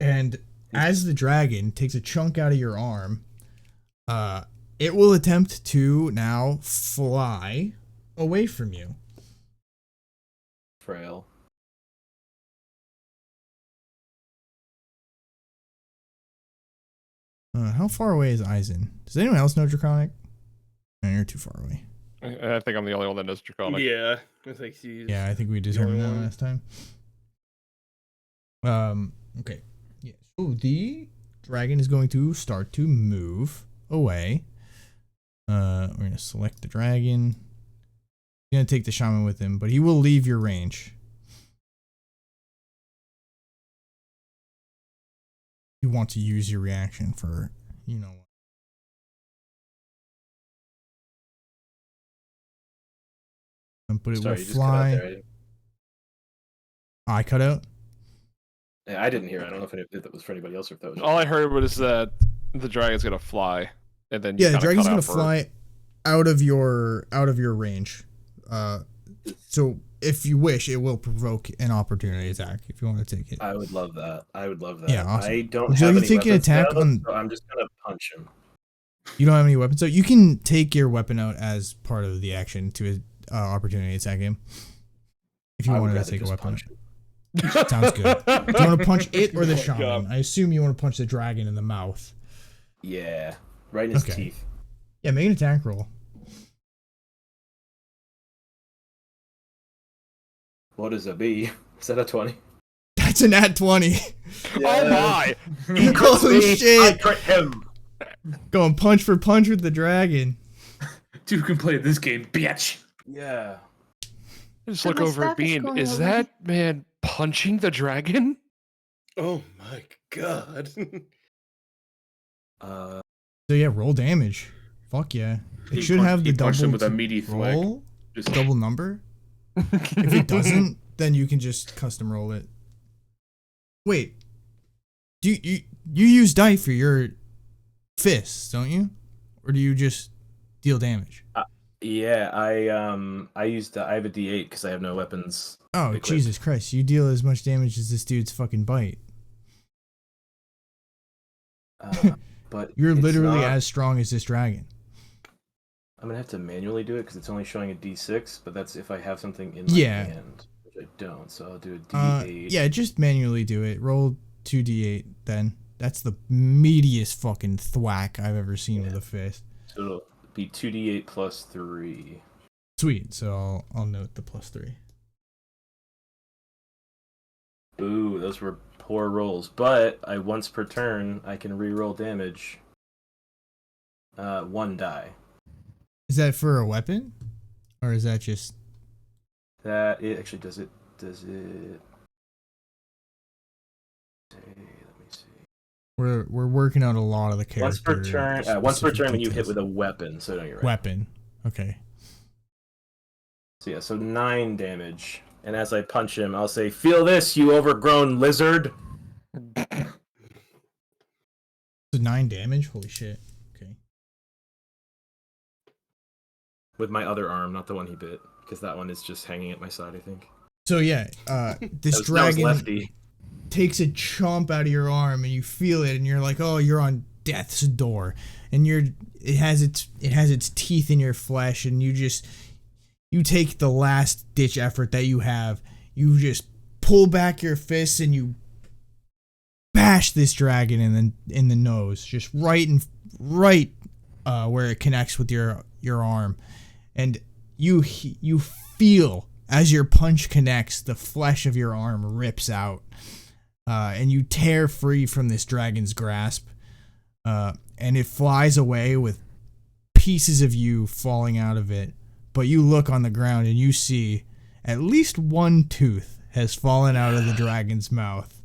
And as the dragon takes a chunk out of your arm, it will attempt to now fly away from you. Frail. How far away is Eisen? Does anyone else know Draconic? No, you're too far away. I think I'm the only one that knows Draconic. Yeah, I think he's. Yeah, I think we the determined only that one. last time. Okay. Yeah. So the dragon is going to start to move away. We're gonna select the dragon. He's gonna take the shaman with him, but he will leave your range. You want to use your reaction for, you know what. But it Sorry, will you just cut out fly. there. I cut out. I didn't hear it. I don't know if that was for anybody else or if that was. All I heard was that the dragon's gonna fly, and then you Yeah, the kinda dragon's cut gonna out for- fly out of your range. So if you wish, it will provoke an opportunity attack if you want to take it. I would love that. Yeah, awesome. I don't Would you have like to any take an weapons attack now, on- so I'm just gonna punch him. You don't have any weapons, so you can take your weapon out as part of the action to opportunity attack him. If you I would wanted to rather take a just weapon. punch him. Sounds good. Do you want to punch it or the Oh my shaman? God. I assume you want to punch the dragon in the mouth. Yeah, right in his Okay. teeth. Yeah, make an attack roll. What is a B? Is that a 20? That's an nat 20. Oh my! Holy I shit! crit him. Going punch for punch with the dragon. Two can play this game, bitch. Yeah. I just So look my over at staff is Bean. going Is away. that man punching the dragon? Oh my god. Uh, So yeah, roll damage. Fuck yeah. It He should punch- have the he punched him double with a meaty flick. roll, Just double number. If it doesn't, then you can just custom roll it. Wait. Do you use die for your fists, don't you? Or do you just deal damage? yeah, I have a D8 because I have no weapons. Oh, equipped. Jesus Christ. You deal as much damage as this dude's fucking bite. But You're it's literally not- as strong as this dragon. I'm gonna have to manually do it because it's only showing a D6, but that's if I have something in my Yeah. hand, which I don't. So I'll do a D8. Yeah, just manually do it. Roll 2d8 then. That's the meatiest fucking thwack I've ever seen with a fist. So it'll be 2D8 plus 3. Sweet. So I'll note the +3. Boo, those were poor rolls. But once per turn, I can re-roll damage. 1 die. Is that for a weapon? Or is that just... That it actually does it. Let me see. We're working out a lot of the characters. Once per turn when you hit with a weapon. So no, you're right. weapon. Okay. So yeah, so 9 damage. And as I punch him, I'll say, "Feel this, you overgrown lizard." did 9 damage. Holy shit. Okay. With my other arm, not the one he bit, because that one is just hanging at my side, I think. So yeah, this That was dragon lefty. takes a chomp out of your arm, and you feel it, and you're like, oh, you're on death's door, and it has its teeth in your flesh, and you take the last ditch effort that you have. You just pull back your fists and you bash this dragon in the nose, just right where it connects with your arm, and you feel as your punch connects, the flesh of your arm rips out, and you tear free from this dragon's grasp, and it flies away with pieces of you falling out of it. But you look on the ground and you see at least one tooth has fallen out of the dragon's mouth.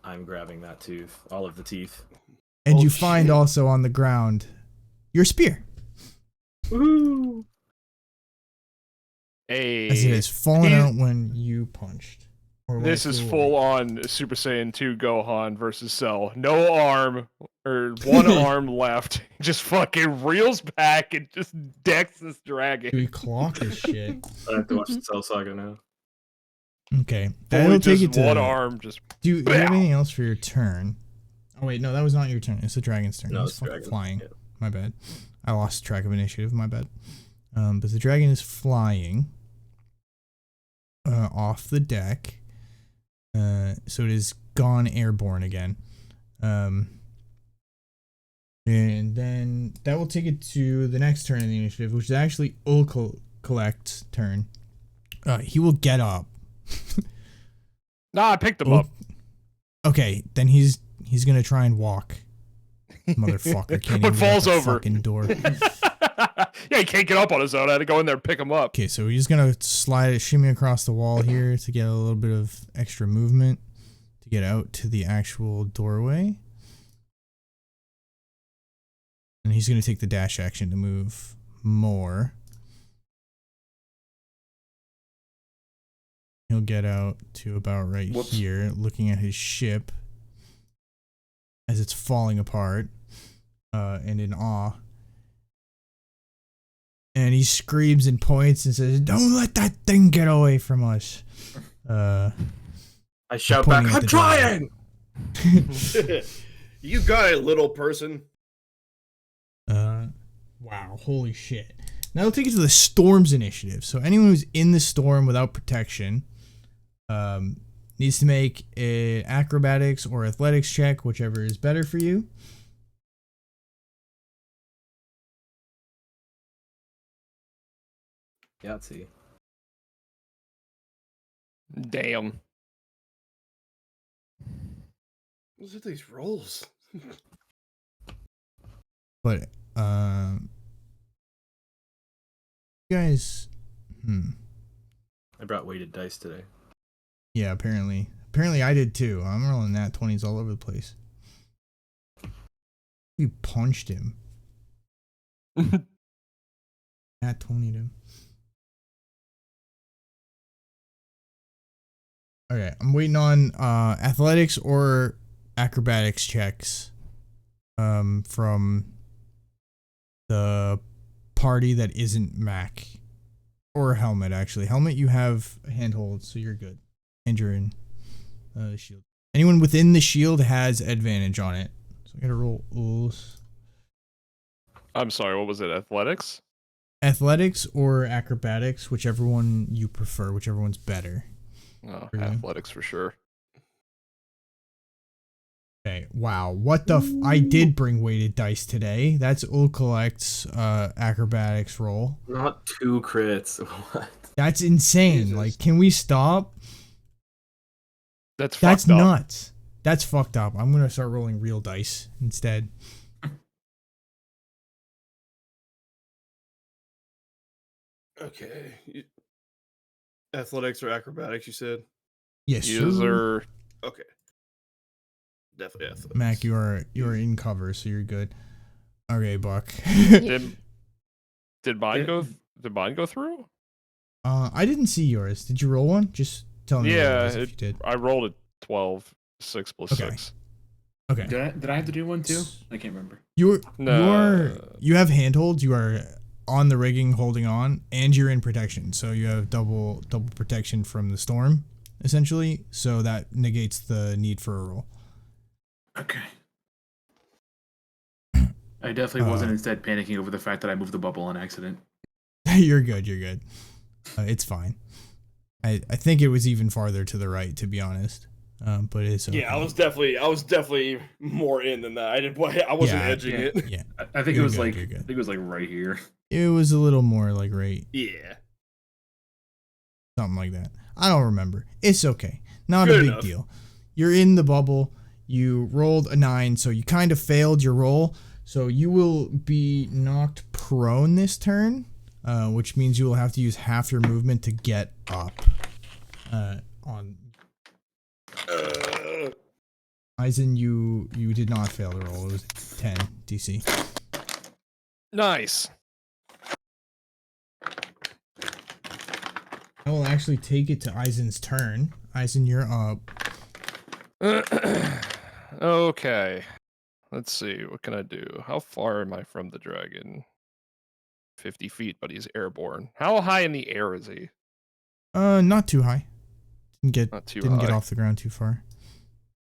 I'm grabbing that tooth, all of the teeth. And Oh, you find shit. also on the ground your spear, Woohoo! as it Hey, has fallen out when you punched. Or when this it is flew full away. on Super Saiyan 2 Gohan versus Cell. No arm or one arm left. Just fucking reels back and just decks this dragon. Dude, clock this shit. I have to watch the Cell Saga now. Okay, Fully that'll take just it to one arm. Just Do you have Bow. anything else for your turn? Oh wait, no, that was not your turn. It's the dragon's turn. No, He's it's fucking dragon. flying. Yeah. My bad. I lost track of initiative. My bad. But the dragon is flying off the deck. So it is gone airborne again. And then that will take it to the next turn in the initiative, which is actually Collect's turn. He will get up. Nah, I picked him up. Okay, then he's gonna try and walk. Motherfucker can't But even falls get out the over. fucking door. Yeah, he can't get up on his own. I had to go in there and pick him up. Okay, so he's gonna shimmy across the wall here to get a little bit of extra movement to get out to the actual doorway. And he's gonna take the dash action to move more. He'll get out to about right Whoops. here, looking at his ship as it's falling apart, and in awe. And he screams and points and says, "Don't let that thing get away from us." I shout Pointing back, at I'm the trying! You got it, little person. Wow, holy shit. Now we'll take it to the Storm's initiative. So anyone who's in the storm without protection needs to make an acrobatics or athletics check, whichever is better for you. Yahtzee. Damn. What's with these rolls? But you guys, I brought weighted dice today. yeah, apparently I did too. I'm rolling nat 20s all over the place. You punched him. Nat 20'd him. Okay, I'm waiting on athletics or acrobatics checks from the party that isn't Mac or Helmet. Actually, Helmet, you have a handhold, so you're good, and you're in the shield. Anyone within the shield has advantage on it, so I gotta roll I'm sorry, what was it? Athletics? athletics or acrobatics, whichever one you prefer, whichever one's better. Oh, For you. athletics for sure. Okay, wow, what the I did bring weighted dice today. That's Collect's acrobatics roll. Not 2 crits. What? That's insane. Jesus. Like, can we stop? That's That's fucked up. nuts. That's fucked up. I'm gonna start rolling real dice instead. Okay. Athletics or acrobatics, you said? Yes, sir. User. Okay. Definitely athletics. Mac, you are in cover, so you're good. Okay, Buck. Did mine go? Did mine go through? I didn't see yours. Did you roll one? Just tell me. Yeah, what it was if you did. I rolled a 12, 6 plus Okay. 6. Okay. Did I have to do one too? I can't remember. You No. have handholds. You are on the rigging, holding on, and you're in protection. So you have double protection from the storm, essentially. So that negates the need for a roll. Okay. I definitely wasn't instead panicking over the fact that I moved the bubble on accident. You're good. You're good. It's fine. I think it was even farther to the right, to be honest. But it's okay. Yeah, I was definitely more in than that. I wasn't edging yeah. it. Yeah, I think You're it was good, like you're good. I think it was like right here. it was a little more like right, Yeah. something like that. I don't remember. It's okay. Not Good a big enough. deal. You're in the bubble. You rolled a 9, so you kind of failed your roll. So you will be knocked prone this turn, which means you will have to use half your movement to get up. On Eisen, you did not fail the roll. It was 10 DC. Nice. I will actually take it to Eisen's turn. Eisen, you're up. Okay. Let's see. What can I do? How far am I from the dragon? 50 feet, but he's airborne. How high in the air is he? Not too high. Not too Didn't get high. off the ground too far.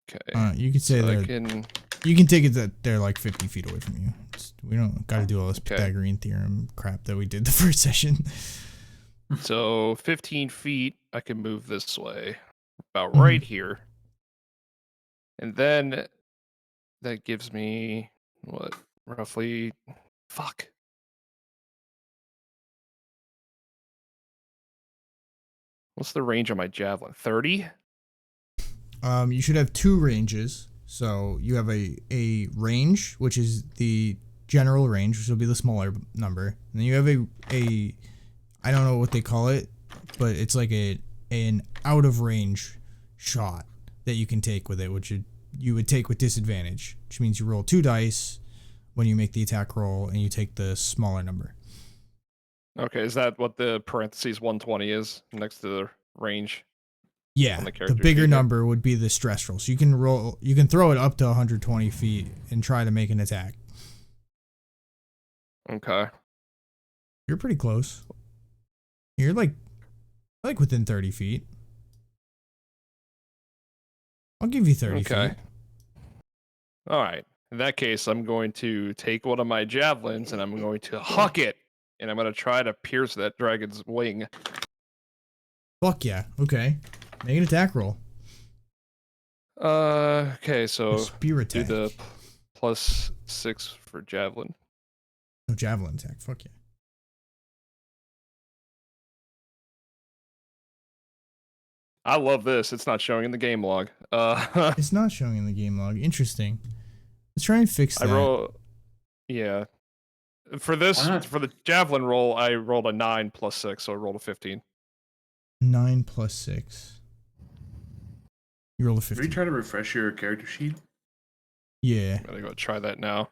Okay. You could say So I that can. you can take it that they're like 50 feet away from you. We don't got to do all this Okay. Pythagorean theorem crap that we did the first session. So 15 feet, I can move this way, about Mhm. right here. And then that gives me what, roughly, fuck. What's the range on my javelin? 30? You should have 2 ranges. So you have a range, which is the general range, which will be the smaller number. And then you have a I don't know what they call it, but it's like an out of range shot that you can take with it, which you would take with disadvantage, which means you roll 2 dice when you make the attack roll, and you take the smaller number. Okay, is that what the parentheses 120 is next to the range? Yeah, On the the character bigger sheet here. number would be the stress roll. So you can throw it up to 120 feet and try to make an attack. Okay. You're pretty close. You're like within 30 feet. I'll give you 30 Okay. feet. All right. In that case, I'm going to take one of my javelins and I'm going to huck it, and I'm going to try to pierce that dragon's wing. Fuck yeah. Okay. Make an attack roll. Okay, A so spear do attack. the +6 for javelin. No, javelin attack. Fuck yeah. I love this. It's not showing in the game log. It's not showing in the game log. Interesting. Let's try and fix I that. roll. Yeah. For this, Why not? for the javelin roll, I rolled a 9 + 6, so I rolled a 15. 9 plus 6. You rolled a Did we 15. try to refresh your character sheet? Yeah. I'm gonna go try that now.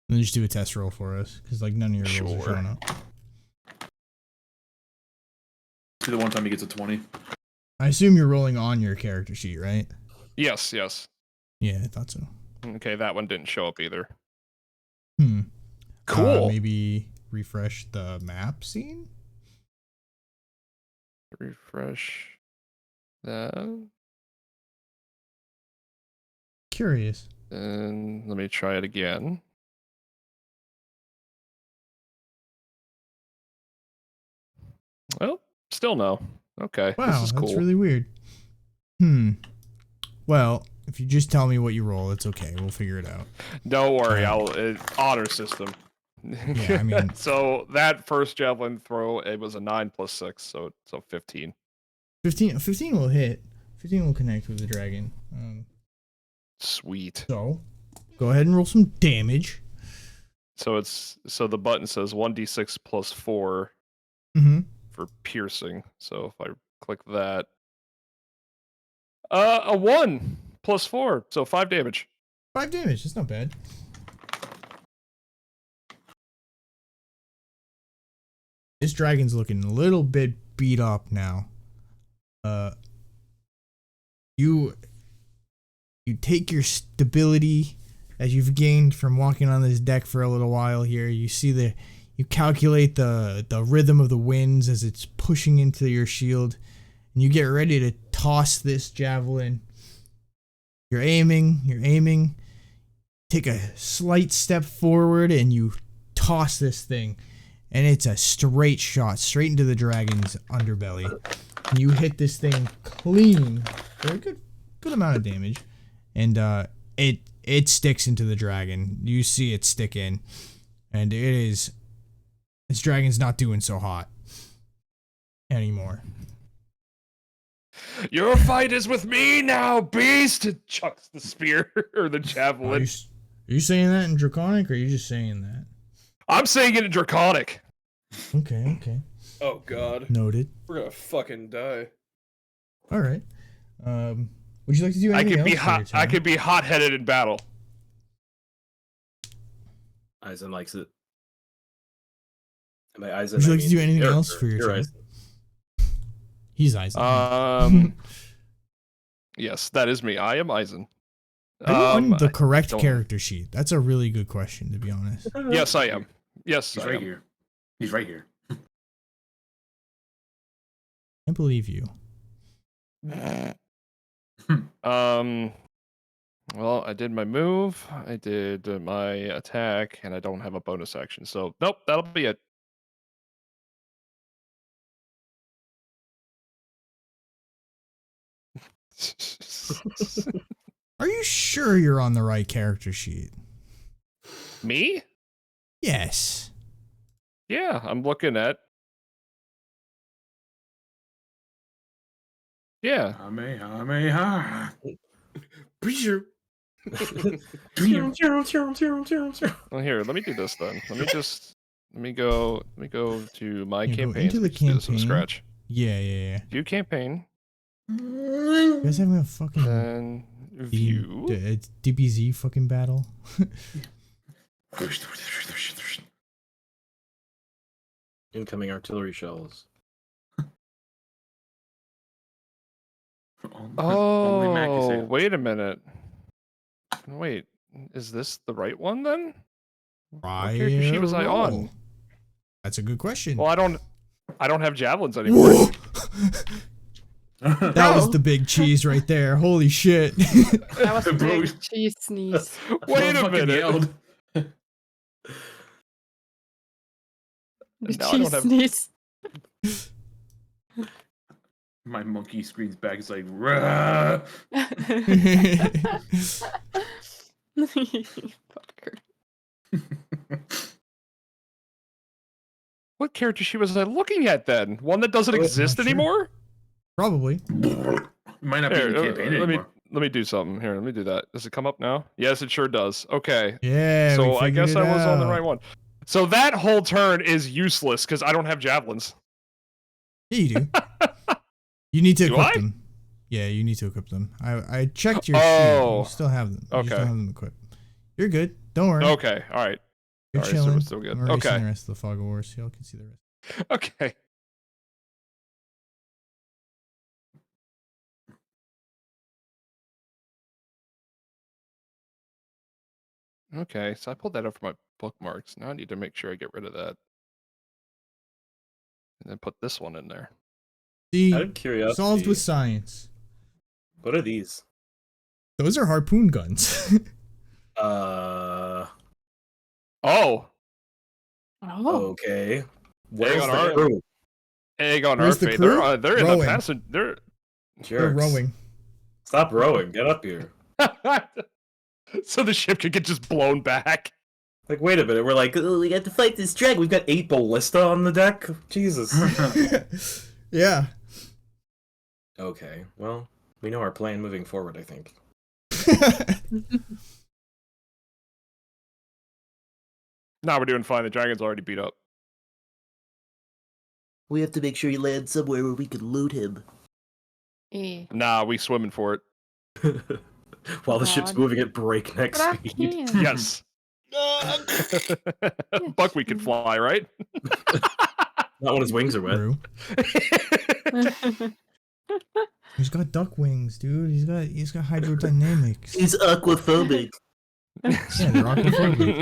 Then just do a test roll for us, because like none of your rolls are Sure. showing up. See the one time he gets a 20. I assume you're rolling on your character sheet, right? Yes, yes. Yeah, I thought so. Okay, that one didn't show up either. Cool. Cool. Maybe refresh the map scene? Refresh that. Curious. And let me try it again. Well, still no. Okay, Wow, this is cool. that's really weird. Well, if you just tell me what you roll, it's okay. We'll figure it out. Don't worry, Uh, I'll honor system. Yeah, I mean- so that first javelin throw, it was a 9 + 6, so 15. 15 will hit. 15 will connect with the dragon. Sweet. So, go ahead and roll some damage. So the button says 1d6 + 4 Mm-hmm. for piercing. So if I click that, a 1 + 4, so 5 damage. 5 damage. That's not bad. This dragon's looking a little bit beat up now. You You take your stability that you've gained from walking on this deck for a little while here. You calculate the rhythm of the winds as it's pushing into your shield, and you get ready to toss this javelin. You're aiming, take a slight step forward, and you toss this thing, and it's a straight shot straight into the dragon's underbelly. And you hit this thing clean for a good amount of damage, and it sticks into the dragon. You see it stick in, and this dragon's not doing so hot anymore. Your fight is with me now, beast! And chucks the spear or the Are javelin. you saying that in Draconic, or are you just saying that? I'm saying it in Draconic. Okay. Oh god. Noted. We're gonna fucking die. All right. Would you like to do I anything could be else for your hot. I turn? could be hot-headed in battle. Eisen likes it. And by Eisen, Would you I like to mean do anything you're- else for your you're turn? Eisen. He's Eisen. Yes, that is me. I am Eisen. Are you on the I correct don't- character sheet? That's a really good question, to be honest. Yes, I am. Yes, He's I right am. here. He's right here. I believe you. Well, I did my move, I did my attack, and I don't have a bonus action. So, nope, that'll be it. Are you sure you're on the right character sheet? Me? Yes. Yeah, I'm looking at. Yeah. Kamehameha. Breacher. Well, here, let me do this then. Let me go to my Yeah, go campaign. into the Do this from campaign. scratch. Yeah. View campaign, You guys having a fucking then view. DBZ fucking battle? Incoming artillery shells. Only Mac can say Oh, it. wait a minute. Wait, is this the right one then? What character sheet was I on? Roll. That's a good question. Well, I don't have javelins anymore. Whoa! That was the big cheese right there. Holy shit. That was a Bro, big cheese sneeze. Wait a Fucking minute. yelled. The Now I don't cheese have- sneeze. My monkey screams back. It's like, "Rah!" Fucker. What character sheet was I looking at then? One that doesn't Oh, I'm exist not sure. anymore? Probably. Might not be in the campaign anymore. let me do something here. Let me do that. Does it come up now? Yes, it sure does. Okay. Yeah. So we I guess figured I it was on the out. right one. So that whole turn is useless because I don't have javelins. Yeah, you do. You need to Do equip I? them. Yeah, you need to equip them. I checked your sheet. Oh. You still have them. You just Okay. don't have them equipped. You're good. Don't worry. Okay. All right. You're All right, so we're chilling. still good. I'm erasing Okay. the rest of the Fog of War so y'all can see the rest. Okay. Okay, so I pulled that up for my bookmarks. Now I need to make sure I get rid of that. And then put this one in there. See, Out of curiosity, solved with science. what are these? Those are harpoon guns. Uh, Oh! Oh. okay. Where's got the our- crew? Egg on Where's our the fate. crew? They're in the Rowing. passenger. They're Jerks. rowing. Stop rowing. Get up here. So the ship could get just blown back. Like, wait a minute. We're like, oh, we got to fight this dragon. We've got 8 ballista on the deck. Jesus. Yeah. Okay. Well, we know our plan moving forward, I think. Nah, we're doing fine. The dragon's already beat up. We have to make sure he lands somewhere where we can loot him. Eh. Nah, we swimming for it. While the ship's God. moving at breakneck But I speed. can. Yes. Buckwheat can fly, right? Not when his wings are wet. True. He's got duck wings, dude. He's got hydrodynamics. He's aquaphobic. Yeah, they're aquaphobic.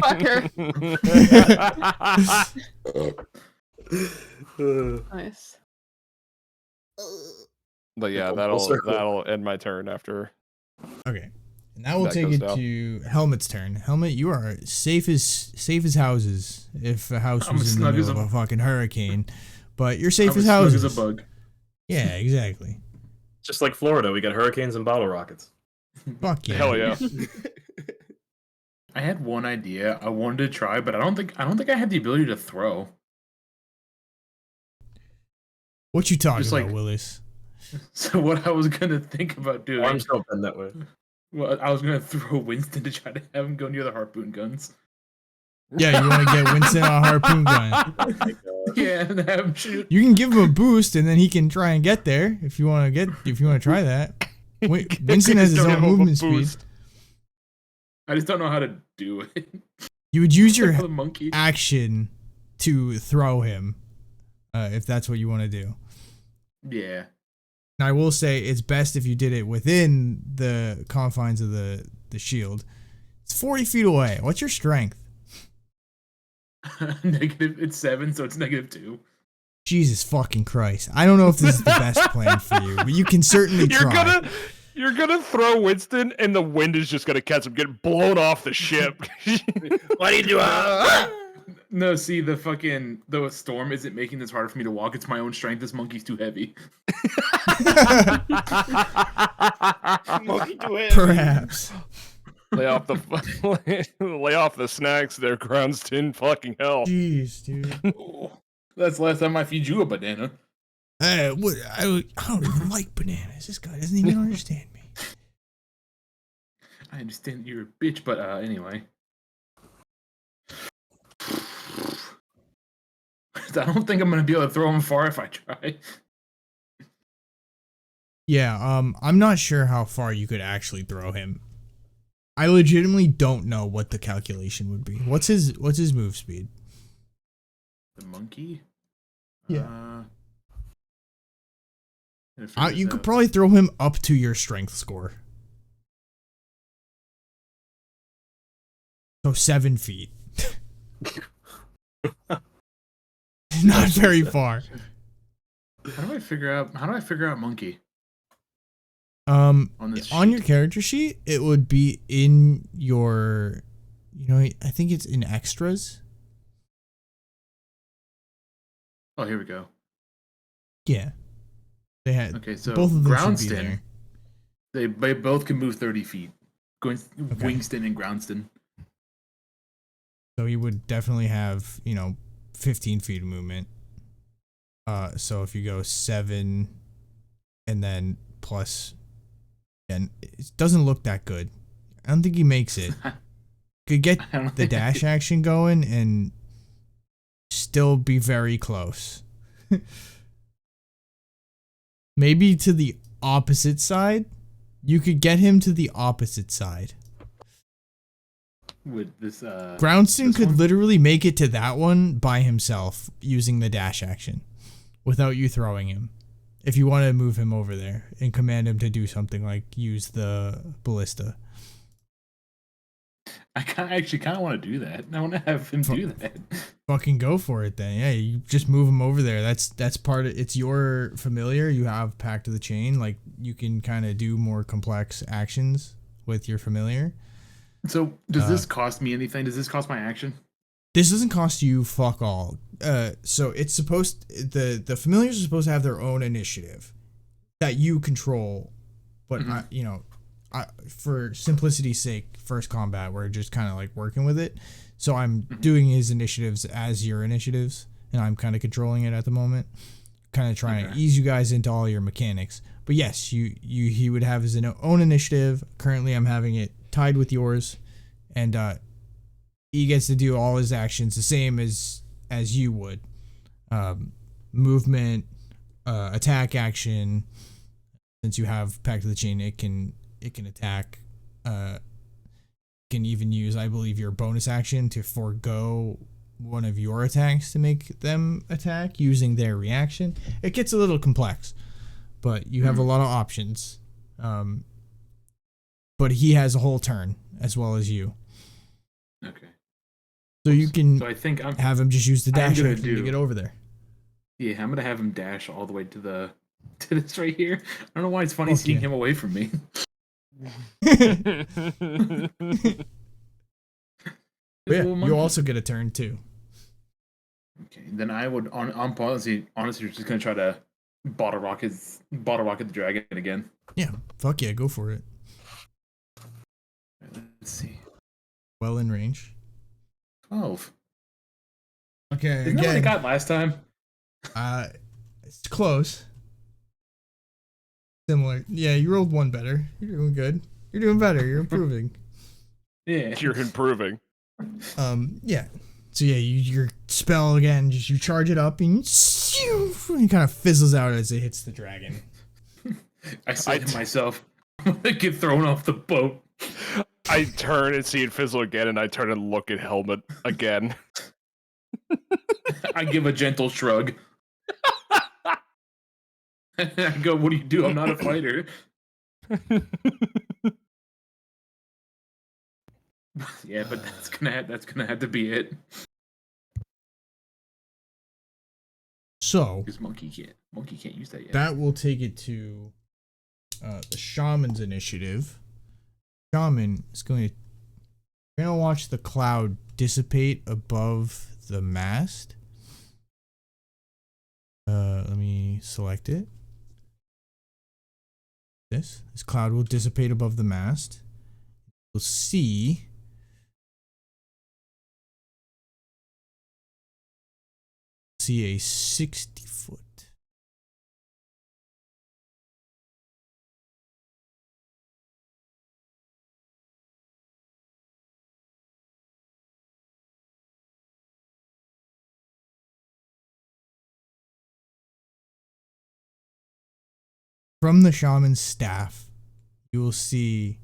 Fucker. Nice. But yeah, Full circle. that'll end my turn after. Okay. And now we'll That take goes it down. to Helmet's turn. Helmet, you are safe as houses if a house I'm was as in the snug as middle a- of a fucking hurricane. But you're safe I'm as as snug houses. as a bug. Yeah, exactly. Just like Florida, we got hurricanes and bottle rockets. Fuck yeah. Hell yeah. I had one idea I wanted to try, but I don't think I had the ability to throw. What you talking Just about, like- Willis? So what I was gonna think about doing, Arms don't bend that way. well, I was gonna throw Winston to try to have him go near the harpoon guns. Yeah, you want to get Winston a harpoon gun. Oh my god. Yeah, and have him shoot. You can give him a boost, and then he can try and get there if you want to try that. Winston has his Don't own give him a movement speed. boost. I just don't know how to do it. You would use your the monkey. action to throw him, if that's what you want to do. Yeah. And I will say it's best if you did it within the confines of the shield. It's 40 feet away. What's your strength? Negative. It's 7, so it's -2. Jesus fucking Christ. I don't know if this is the best plan for you, but you can certainly try. You're gonna throw Winston, and the wind is just gonna catch him, get blown off the ship. What are you doing? No, see, the storm isn't making this harder for me to walk. It's my own strength. This monkey's too heavy. Monkey to it. Perhaps. lay off the snacks there, Groundston. Fucking hell. Jeez, dude. Oh, that's the last time I feed you a banana. I don't even like bananas. This guy doesn't even understand me. I understand that you're a bitch, but anyway. I don't think I'm gonna be able to throw him far if I try. Yeah, I'm not sure how far you could actually throw him. I legitimately don't know what the calculation would be. What's his move speed? The monkey? Yeah. Uh, You could probably throw him up to your strength score. So 7 feet. Not very far. How do I figure out monkey On on this your sheet? character sheet, it would be in your, I think it's in extras. Oh, here we go. Yeah. They had Okay, so both of them should be Groundston, there. they both can move 30 feet. Going Okay. Wingston and Groundston. So he would definitely have, 15 feet of movement. So if you go 7 and then plus, and it doesn't look that good. I don't think he makes it. Could get I don't the think I dash action going and still be very close. Maybe to the opposite side. You could get him to the opposite side. With this Groundston this could one? literally make it to that one by himself using the dash action without you throwing him. If you want to move him over there and command him to do something like use the ballista. I actually kind of want to do that. I want to have him do that. Fucking go for it then. Yeah, you just move him over there. That's part of it's your familiar. You have Pact of the Chain. Like you can kind of do more complex actions with your familiar. So, does this cost me anything? Does this cost my action? This doesn't cost you fuck all. So it's supposed the familiars are supposed to have their own initiative that you control, but for simplicity's sake, first combat we're just kind of like working with it. So I'm doing his initiatives as your initiatives, and I'm kind of controlling it at the moment, kind of trying to ease you guys into all your mechanics. But yes, he would have his own initiative. Currently, I'm having it tied with yours, and he gets to do all his actions the same as you would. Movement, attack action. Since you have Pact of the Chain, it can attack. Can even use, I believe, your bonus action to forego one of your attacks to make them attack using their reaction. It gets a little complex, but you have a lot of options. But he has a whole turn as well as you. Okay. So you can So I think I'm have him just use the I am dash gonna action to do- get over there. Yeah, I'm gonna have him dash all the way to this right here. I don't know why it's funny Fuck seeing yeah. him away from me. This Yeah, little you monkey. also get a turn too. Okay, then I would honestly just gonna try to bottle rocket the dragon again. Yeah, fuck yeah, go for it. Let's see. Well in range. 12. Okay, Isn't that what I again, got last time? it's close. Similar. Yeah, you rolled one better. You're doing good. You're doing better. You're improving. Yeah. You're improving. Yeah. So yeah, your spell again, just you charge it up and it kind of fizzles out as it hits the dragon. I said to myself, I'm gonna get thrown off the boat. I turn and see it fizzle again, and I turn and look at Helmet again. I give a gentle shrug. I go, what do you do? I'm not a fighter. Yeah, but that's gonna have to be it. So Because monkey can't use that yet. that will take it to the shaman's initiative. Shaman is going to you're gonna watch the cloud dissipate above the mast. Let me select it. This cloud will dissipate above the mast. You'll see a 60-foot. From the shaman's staff, you will see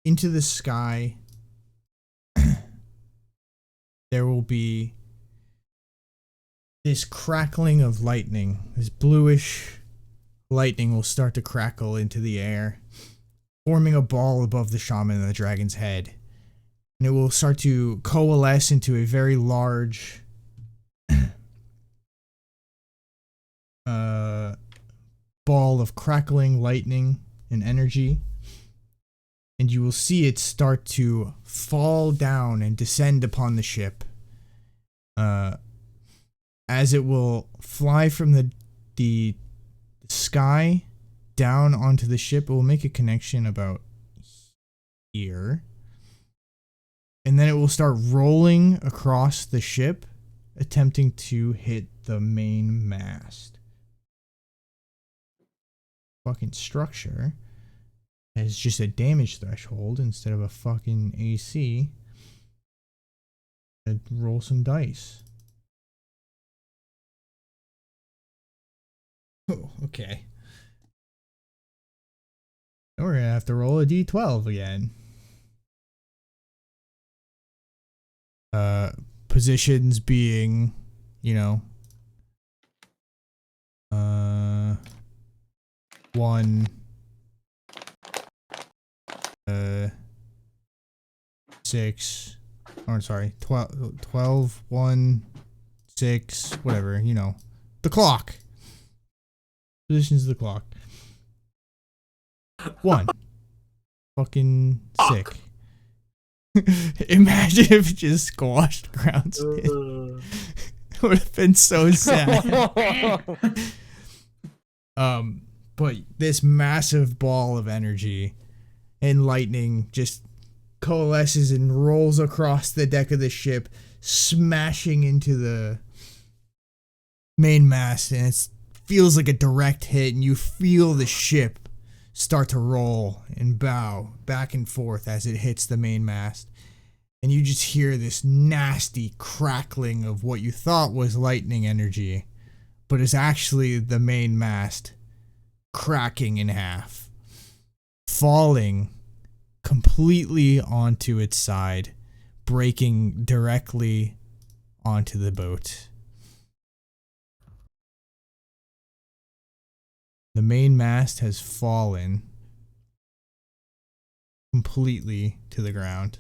into the sky. There will be this crackling of lightning. This bluish lightning will start to crackle into the air, forming a ball above the shaman and the dragon's head. And it will start to coalesce into a very large ball of crackling lightning and energy. And you will see it start to fall down and descend upon the ship. As it will fly from the sky down onto the ship, it will make a connection about here. And then it will start rolling across the ship, attempting to hit the main mast. Fucking structure has just a damage threshold instead of a fucking AC. I'd roll some dice. Oh, okay. Now we're gonna have to roll a d12 again. Positions being, 1, 6, or sorry, 12, 1, 6, whatever, the clock. Positions of the clock. 1. Fucking sick. Imagine if it just squashed grounds. It would have been so sad. But this massive ball of energy and lightning just coalesces and rolls across the deck of the ship, smashing into the main mast, and it feels like a direct hit, and you feel the ship start to roll and bow back and forth as it hits the main mast. And you just hear this nasty crackling of what you thought was lightning energy, but is actually the main mast cracking in half, falling completely onto its side, breaking directly onto the boat. The main mast has fallen completely to the ground,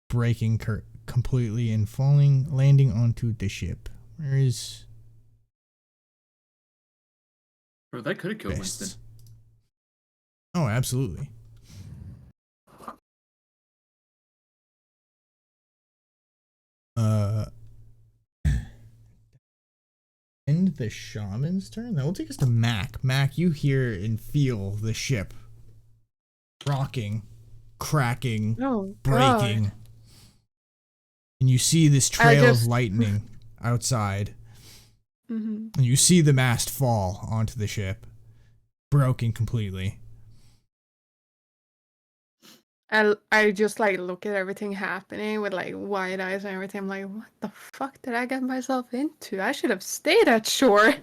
breaking completely and landing onto the ship. Where is Bro, that could have killed Fists? Winston. Oh, absolutely. End the shaman's turn. That will take us to Mac. Mac, you hear and feel the ship rocking, cracking, Oh, breaking, God. and you see this trail of just- lightning outside, Mhm. and you see the mast fall onto the ship, broken completely. I just like look at everything happening with like wide eyes and everything. I'm like, what the fuck did I get myself into? I should have stayed at shore.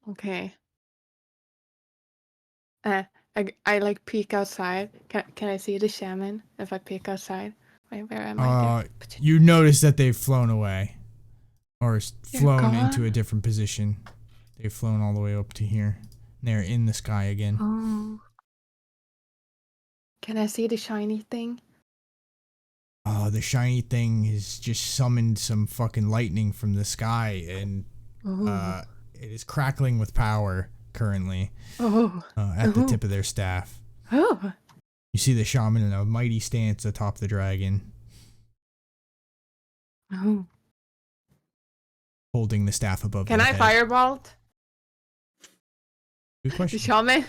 Okay. I like peek outside. Can I see the shaman if I peek outside? Wait, where am I? There. You notice that they've flown away, or They're flown into gone? a different position. They've flown all the way up to here. They're in the sky again. Oh. Can I see the shiny thing? The shiny thing has just summoned some fucking lightning from the sky, and Oh. it is crackling with power currently Oh. at the tip of their staff. Oh. You see the shaman in a mighty stance atop the dragon, Oh. holding the staff above Can their I head. fireball Good the question. shaman?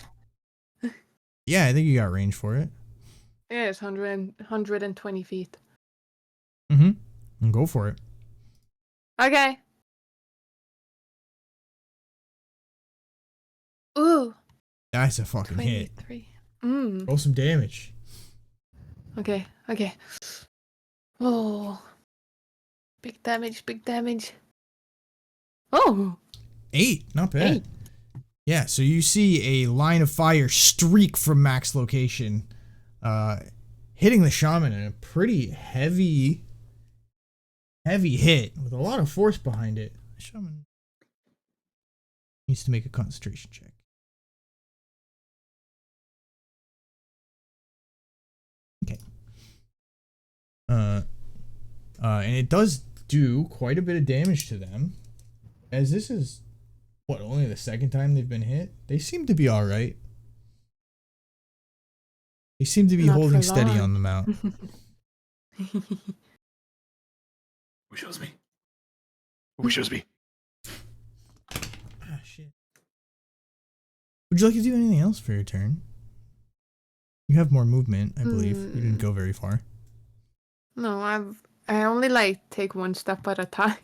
Yeah, I think you got range for it. Yeah, it's 120 feet. Mm-hmm. Go for it. Okay. Ooh. That's a fucking hit. 23. Roll some damage. Okay. Oh. Big damage. Oh. 8. Not bad. 8. Yeah, so you see a line of fire streak from Mac's location, hitting the shaman in a pretty heavy hit with a lot of force behind it. The shaman needs to make a concentration check. Okay. And it does do quite a bit of damage to them, as this is only the second time they've been hit. They seem to be all right. They seem to be Not holding for steady long. on the mount. Who shows me? Who shows me? Ah, shit. Would you like to do anything else for your turn? You have more movement, I believe. You didn't go very far. No, I only like take one step at a time.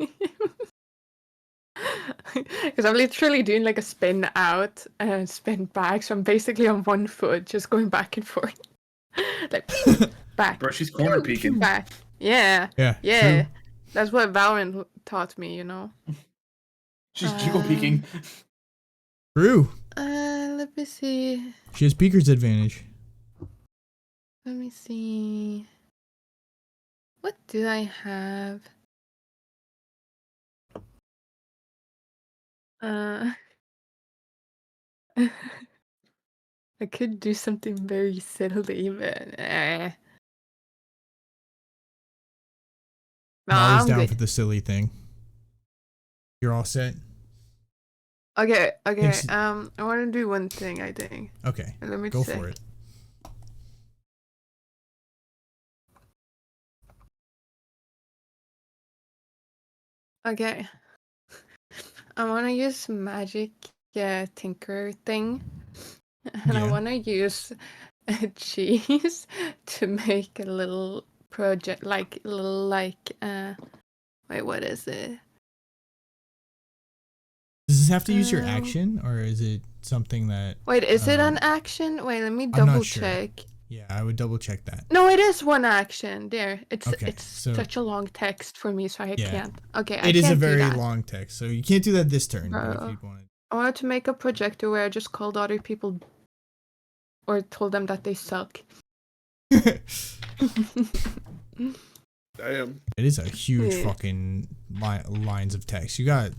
Because I'm literally doing like a spin out and spin back, so I'm basically on one foot, just going back and forth. Like back. Bro, she's corner peeking. Back. Yeah. Yeah. Yeah. True. That's what Valorant taught me, you know. She's jiggle peeking. True. Let me see. She has Peeker's advantage. Let me see. What do I have? I could do something very silly, but No, Molly's I'm down good. for the silly thing. You're all set? Okay. Thanks. I want to do one thing, I think. Okay. Let me Go check. for it. Okay. I want to use magic tinker thing. And I Yeah. want to use a cheese to make a little project, wait, what is it? Does this have to use your Um, action, or is it something that... Wait, is it an action? Wait, let me not double sure. check. Yeah, I would double check that. No, it is one action. There, it's Okay, so- such a long text for me, so I Yeah. can't. Okay, It is a can't do very that. long text, so you can't do that this turn. But if Bro. you want I wanted to make a projector where I just called other people or told them that they suck. to... Damn. It is a huge Yeah. fucking lines of text. You got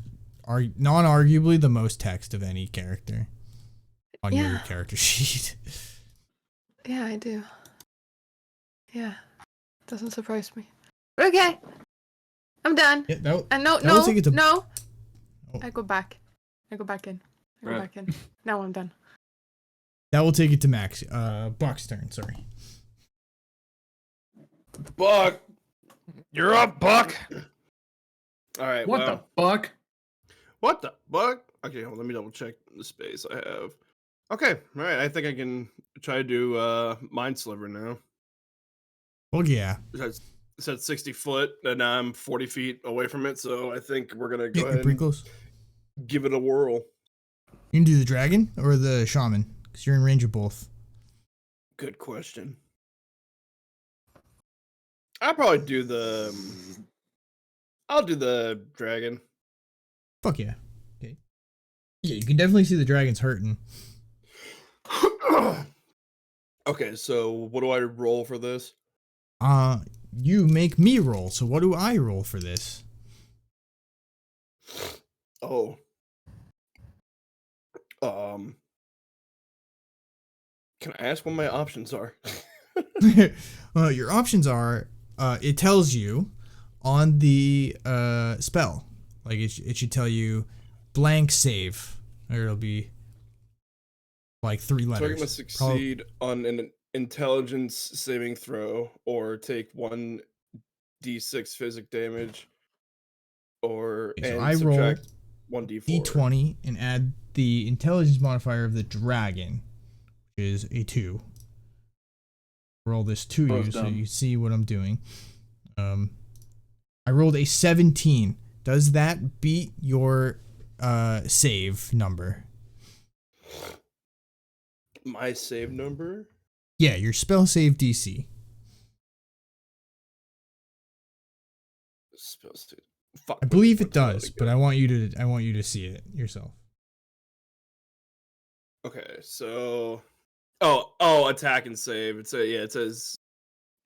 non-arguably the most text of any character on your Yeah. character sheet. Yeah, I do. Yeah. Doesn't surprise me. But okay. I'm done. Yeah, And no, that will take it to- no. Oh. I go back. I go back in. I go Right. back in. Now I'm done. that will take it to Max. Buck's turn. Sorry. Buck, you're up, Buck. All right. What well, the fuck? What the fuck? Okay, hold on, let me double check the space I have. Okay, all right. I think I can try to do Mind Sliver now. Well, yeah. It's at 60 foot, and I'm 40 feet away from it, so I think we're gonna go You're ahead pretty and close. give it a whirl. You can do the dragon or the shaman because you're in range of both. Good question. I'll probably do the. I'll do the dragon. Fuck yeah. Okay. Yeah, you can definitely see the dragon's hurting. Okay, so what do I roll for this? You make me roll. So what do I roll for this? Oh. Can I ask what my options are? Your options are. It tells you on the spell. Like it should tell you blank save, or it'll be like 3 letters. Target must succeed on an intelligence saving throw or take 1d6 physic damage or Okay, so and I roll subtract 1d4. D20 and add the intelligence modifier of the dragon, which is a 2. Roll this to That you was so dumb. you see what I'm doing. I rolled a 17. Does that beat your save number? My save number? Yeah, your spell save DC. Spell save. Fuck, I believe it what's that does, but again? I want you to see it yourself. Okay, so oh, attack and save. It says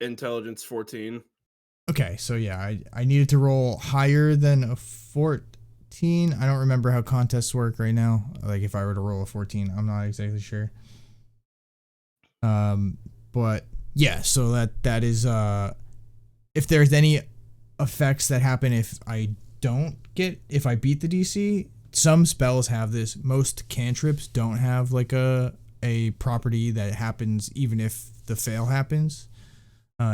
intelligence 14. Okay, so yeah, I needed to roll higher than a 14. I don't remember how contests work right now. Like if I were to roll a 14, I'm not exactly sure. But yeah, so that is if there's any effects that happen if I beat the DC, some spells have this. Most cantrips don't have like a property that happens even if the fail happens.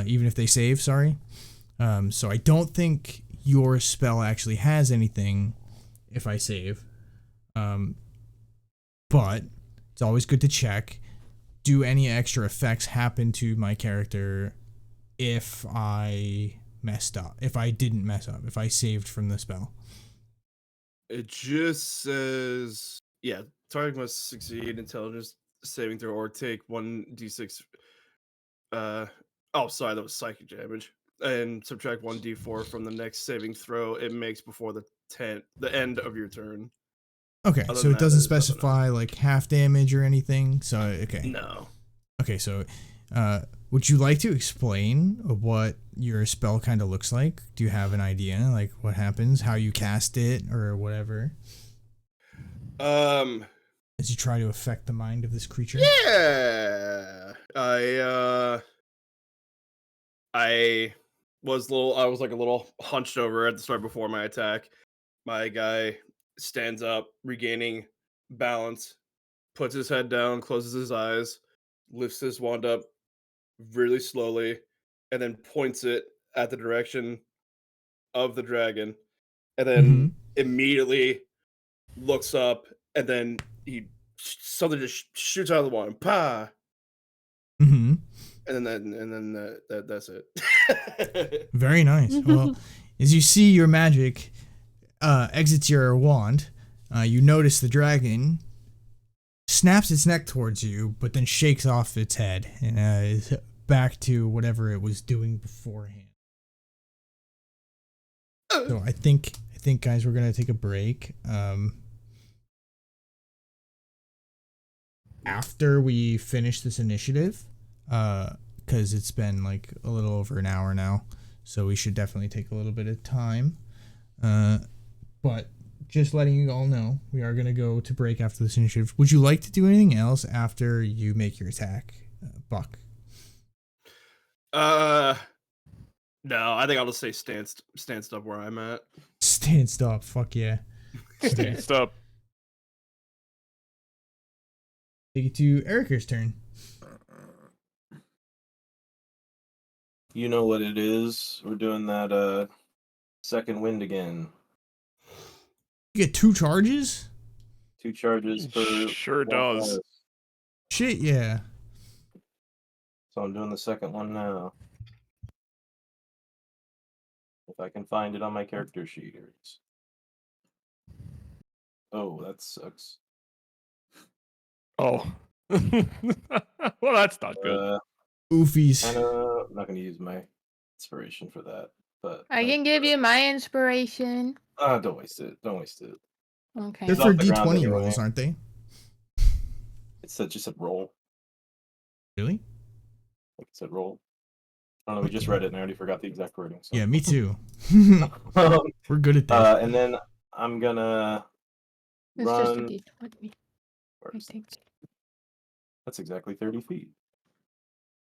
Even if they save, sorry. So I don't think your spell actually has anything if I save. But it's always good to check. Do any extra effects happen to my character if I messed up? If I didn't mess up? If I saved from the spell? It just says target must succeed intelligence saving throw or take 1d6 sorry, that was psychic damage. And subtract 1d4 from the next saving throw it makes before the end of your turn. Okay, Other so than it that, doesn't there's nothing else. specify like half damage or anything. So okay. No. Okay, so would you like to explain what your spell kind of looks like? Do you have an idea, like what happens, how you cast it, or whatever, as you try to affect the mind of this creature? Yeah. I was like a little hunched over at the start before my attack. My guy stands up, regaining balance, puts his head down, closes his eyes, lifts his wand up really slowly, and then points it at the direction of the dragon, and then immediately looks up, and then something just shoots out of the wand, pa, Mm-hmm. and then that's it. Very nice. Well, as you see your magic exits your wand, you notice the dragon snaps its neck towards you, but then shakes off its head and is back to whatever it was doing beforehand. So I think guys, we're gonna take a break. After we finish this initiative, because it's been like a little over an hour now. so we should definitely take a little bit of time. But just letting you all know, we are going to go to break after this initiative. Would you like to do anything else after you make your attack, Buck? No, I think I'll just say stand up where I'm at. Stand stop. Fuck yeah. Okay. Stop. Take it to Erica's turn. You know what it is. We're doing that second wind again. You get 2 charges? 2 charges per. Sure one does. virus. Shit, yeah. So I'm doing the second one now. If I can find it on my character sheet. Here it is. Oh, that sucks. Oh. Well, that's not good. Oofies. I'm not going to use my inspiration for that. But I can give you my inspiration. don't waste it. Don't waste it. Okay. They're It's for off the ground D20 anyway. rolls, aren't they? Just a roll. Really? Like it said roll. I don't know. We just read it and I already forgot the exact wording. So. Yeah, me too. Um, We're good at that. and then I'm gonna It's just a run. D20, I Where's think. That's exactly 30 feet.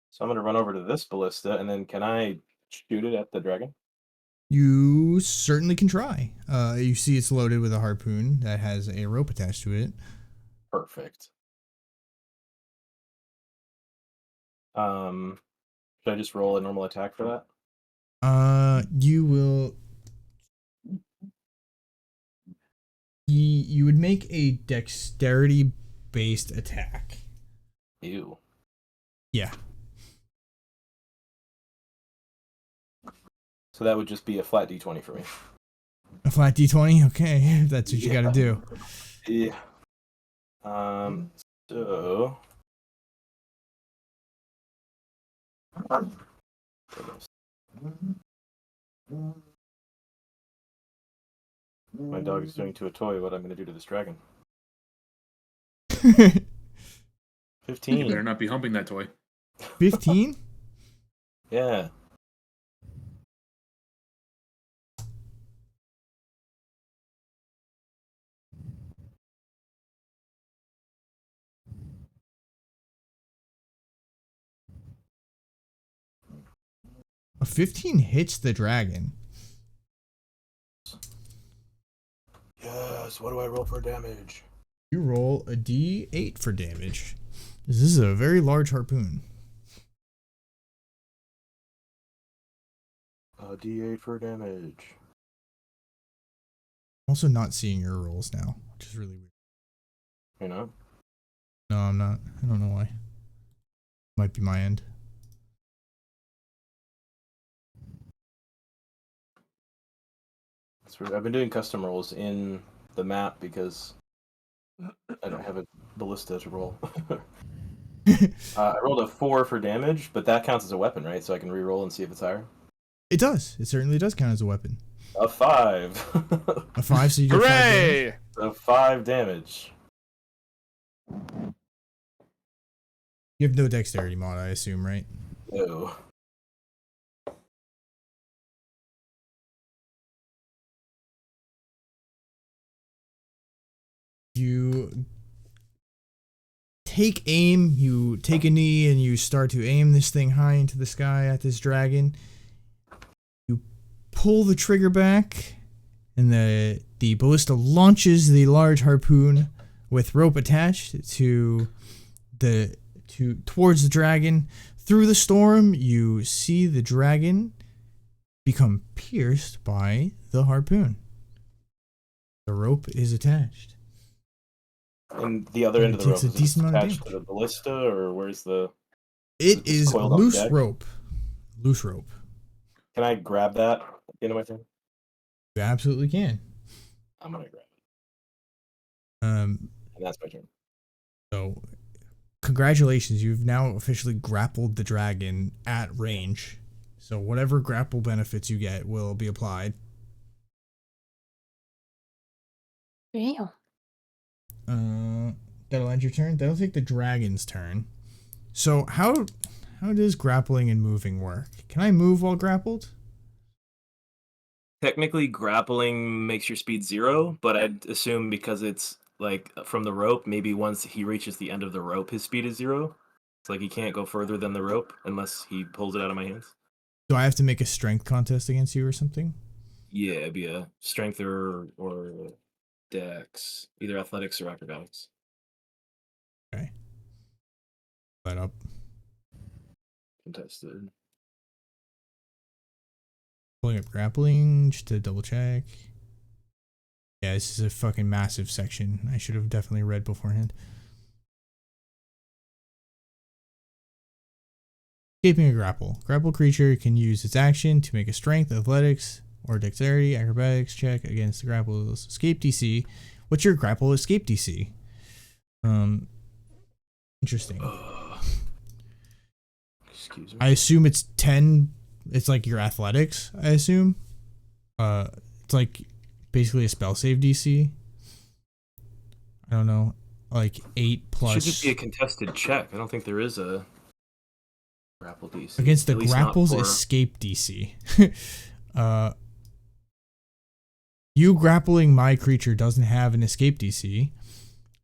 So I'm gonna run over to this ballista, and then can I shoot it at the dragon? You certainly can try. You see it's loaded with a harpoon that has a rope attached to it. Perfect. Should I just roll a normal attack for that? You will. You would make a dexterity-based attack. Ew. Yeah. So that would just be a flat D20 for me. A flat D20? Okay, that's what you gotta do. Yeah. So. My dog is doing to a toy what I'm going to do to this dragon. 15. You better not be humping that toy. 15? Yeah. A 15 hits the dragon. Yes, what do I roll for damage? You roll a D8 for damage. This is a very large harpoon. A D8 for damage. Also not seeing your rolls now, which is really weird. You know? No, I'm not. I don't know why. Might be my end. I've been doing custom rolls in the map because I don't have a ballista to roll. I rolled a 4 for damage, but that counts as a weapon, right? So I can re-roll and see if it's higher. It does. It certainly does count as a weapon. A 5. A 5, so you get 5 damage. Hooray! So 5 damage. You have no dexterity mod, I assume, right? Ew. You take aim, you take a knee, and you start to aim this thing high into the sky at this dragon. You pull the trigger back, and the ballista launches the large harpoon with rope attached towards the dragon. Through the storm, you see the dragon become pierced by the harpoon. The rope is attached. And the other end of the rope Takes a is decent amount of attached to the ballista, or where's the... It It's is coiled on loose deck? rope. Loose rope. Can I grab that at the end of my turn? You absolutely can. I'm gonna grab it. Um, And that's my turn. so congratulations, you've now officially grappled the dragon at range. So whatever grapple benefits you get will be applied. Damn. That'll end your turn. That'll take the dragon's turn. So how does grappling and moving work? Can I move while grappled? technically grappling makes your speed 0, but I'd assume because it's like from the rope, maybe once he reaches the end of the rope, his speed is 0. It's like he can't go further than the rope unless he pulls it out of my hands. Do I have to make a strength contest against you or something? Yeah, it'd be a strength or dex, either athletics or acrobatics. Okay. That up. Contested. Pulling up grappling just to double check. Yeah, this is a fucking massive section. I should have definitely read beforehand. Escaping a grapple. Grapple creature can use its action to make a strength, athletics, or dexterity, acrobatics check against the grapple's escape DC. What's your grapple escape DC? Interesting. Excuse me. I assume it's 10. It's like your athletics, I assume. It's like basically a spell save DC. I don't know. Like 8 plus. Should just be a contested check. I don't think there is a grapple DC. Against the At least not grapple's for- escape DC. You grappling my creature doesn't have an escape DC.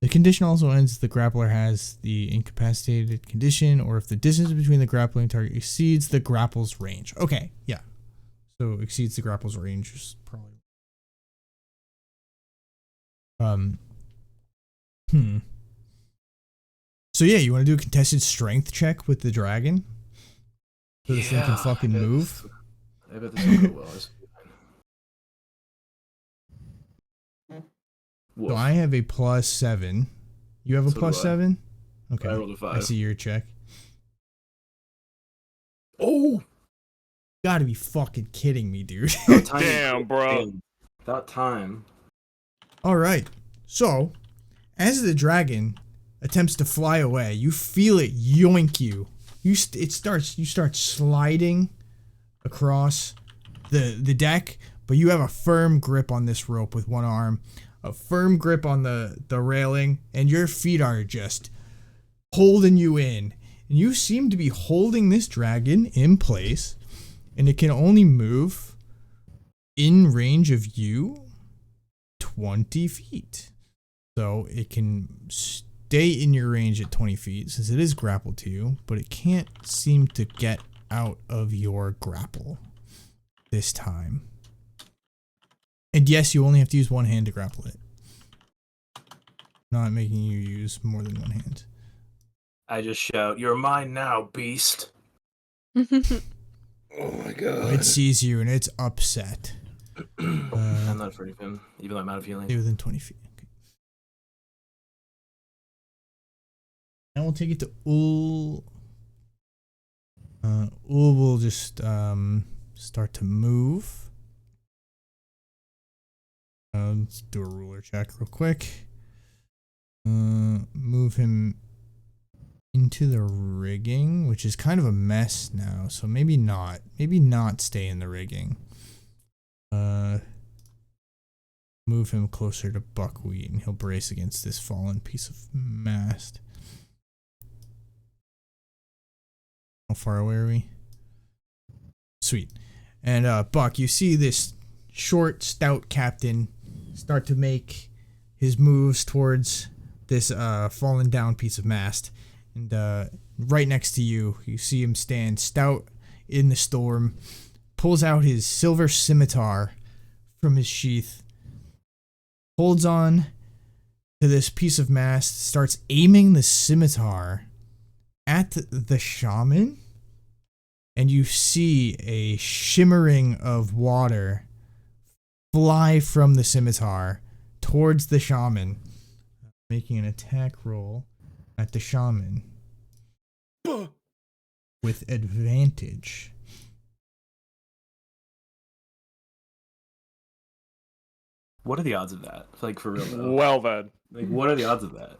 The condition also ends if the grappler has the incapacitated condition or if the distance between the grappling target exceeds the grapple's range. Okay, yeah. So exceeds the grapple's range is probably. So yeah, you want to do a contested strength check with the dragon? So this thing can fucking move? I bet this will go well. So I have a +7. You have a So do I. +7? Okay. I rolled a 5. I see your check. Oh! Gotta be fucking kidding me, dude. Damn, bro. That time. Alright. So, as the dragon attempts to fly away, you feel it yoink you. You start sliding across the deck, but you have a firm grip on this rope with one arm, a firm grip on the railing, and your feet are just holding you in. And you seem to be holding this dragon in place, and it can only move in range of you 20 feet. So it can stay in your range at 20 feet since it is grappled to you, but it can't seem to get out of your grapple this time. And yes, you only have to use one hand to grapple it. Not making you use more than one hand. I just shout, "You're mine now, beast!" Oh my god. It sees you and it's upset. I'm not afraid of him, even though I'm out of healing. Stay within 20 feet. Okay. Now we'll take it to Ul. Ul will just start to move. Let's do a ruler check real quick. Move him into the rigging, which is kind of a mess now. So maybe not. Maybe not stay in the rigging. Move him closer to buckwheat, and he'll brace against this fallen piece of mast. How far away are we? Sweet. And Buck, you see this short, stout captain start to make his moves towards this fallen down piece of mast. And right next to you, you see him stand stout in the storm, pulls out his silver scimitar from his sheath, holds on to this piece of mast, starts aiming the scimitar at the shaman, and you see a shimmering of water fly from the scimitar towards the shaman, making an attack roll at the shaman with advantage. What are the odds of that? Like, for real, though. Well then. Like, what are the odds of that?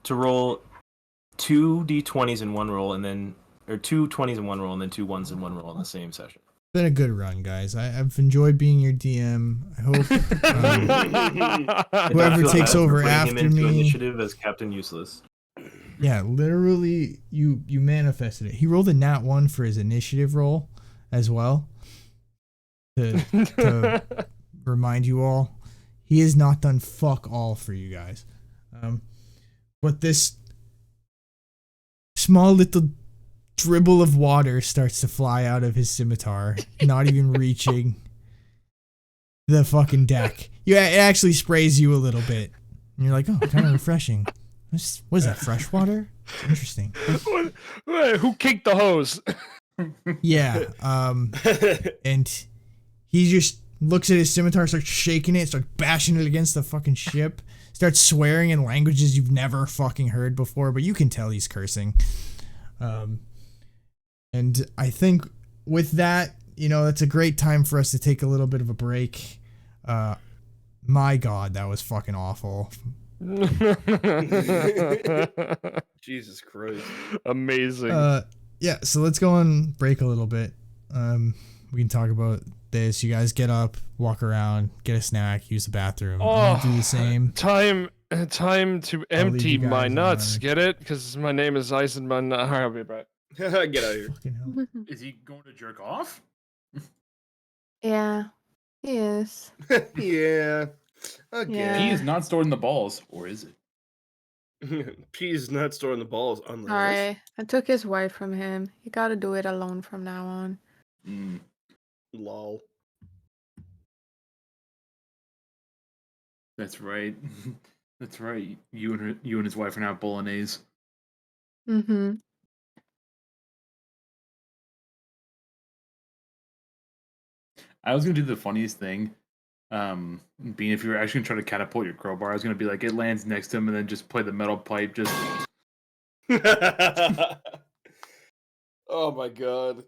To roll 2 d20s in one roll, and then, or 2 20s in one roll, and then 2 1s in one roll in the same session. Been a good run, guys. I've enjoyed being your DM. I hope whoever takes over after him into me. Initiative as Captain Useless. Yeah, literally, you manifested it. He rolled a nat 1 for his initiative roll as well. to remind you all, he has not done fuck all for you guys. But this small little dribble of water starts to fly out of his scimitar, not even reaching the fucking deck. Yeah, it actually sprays you a little bit. And you're like, oh, kind of refreshing. What is that, fresh water? Interesting. Who kicked the hose? Yeah, and he just looks at his scimitar, starts shaking it, starts bashing it against the fucking ship, starts swearing in languages you've never fucking heard before, but you can tell he's cursing. And I think with that, that's a great time for us to take a little bit of a break. My God, that was fucking awful. Jesus Christ. Amazing. Yeah, so let's go on break a little bit. We can talk about this. You guys get up, walk around, get a snack, use the bathroom. I'm gonna do the same. Time to empty you my guys nuts. on. Get it? Because my name is Eisenman. I'll be back. Get out of here. Fucking hell. Is he going to jerk off? Yeah. He is. Yeah. Yeah. Okay. Pee is not stored in the balls, or is it? P is not storing the balls on the Sorry. I took his wife from him. You gotta do it alone from now on. Mm. Lol. That's right. That's right. You and his wife are now bolognese. Mm-hmm. I was gonna do the funniest thing. Being if you were actually gonna try to catapult your crowbar, I was gonna be like, it lands next to him, and then just play the metal pipe. Just Oh my god.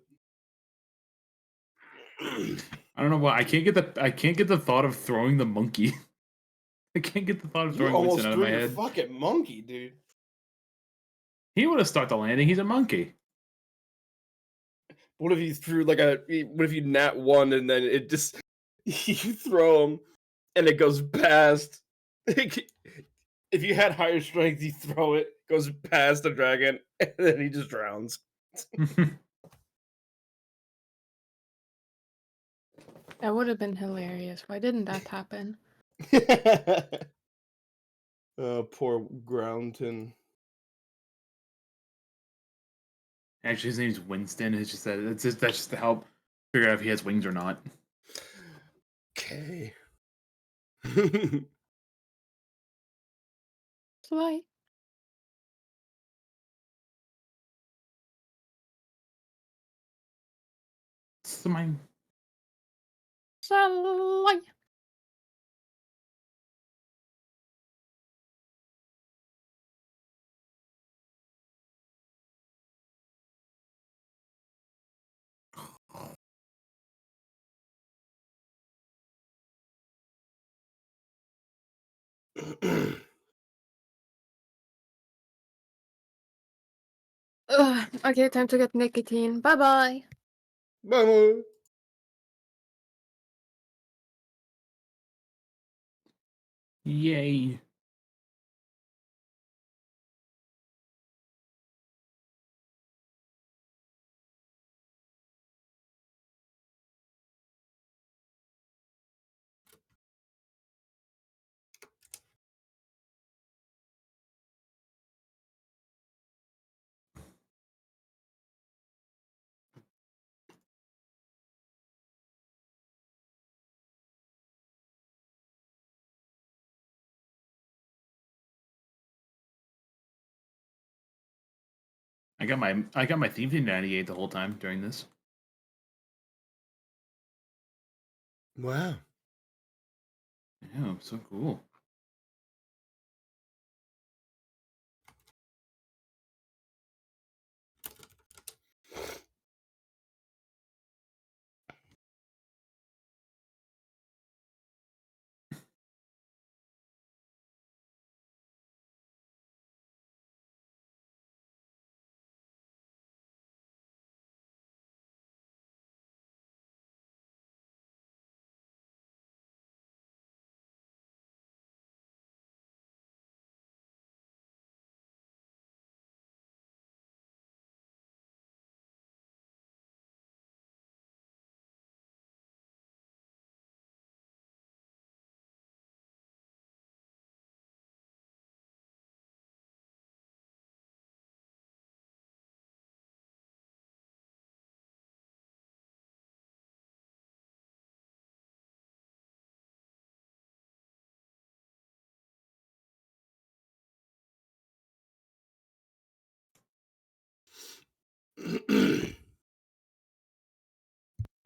I don't know why I can't get the thought of throwing the monkey. I can't get the thought of You throwing almost Winston out of threw my your head. fucking monkey, dude. He would have started the landing. He's a monkey. What if you threw what if you nat one and then it just you throw him and it goes past? If you had higher strength, you throw it, goes past the dragon, and then he just drowns. That would have been hilarious. Why didn't that happen? Poor Groundton. Actually, his name's Winston. It's just that's just to help figure out if he has wings or not. Okay. Sly. So my Sly. Ugh, okay, time to get nicotine. Bye-bye. Bye. yay. I got my theme to 98 the whole time during this. Wow. Yeah, so cool.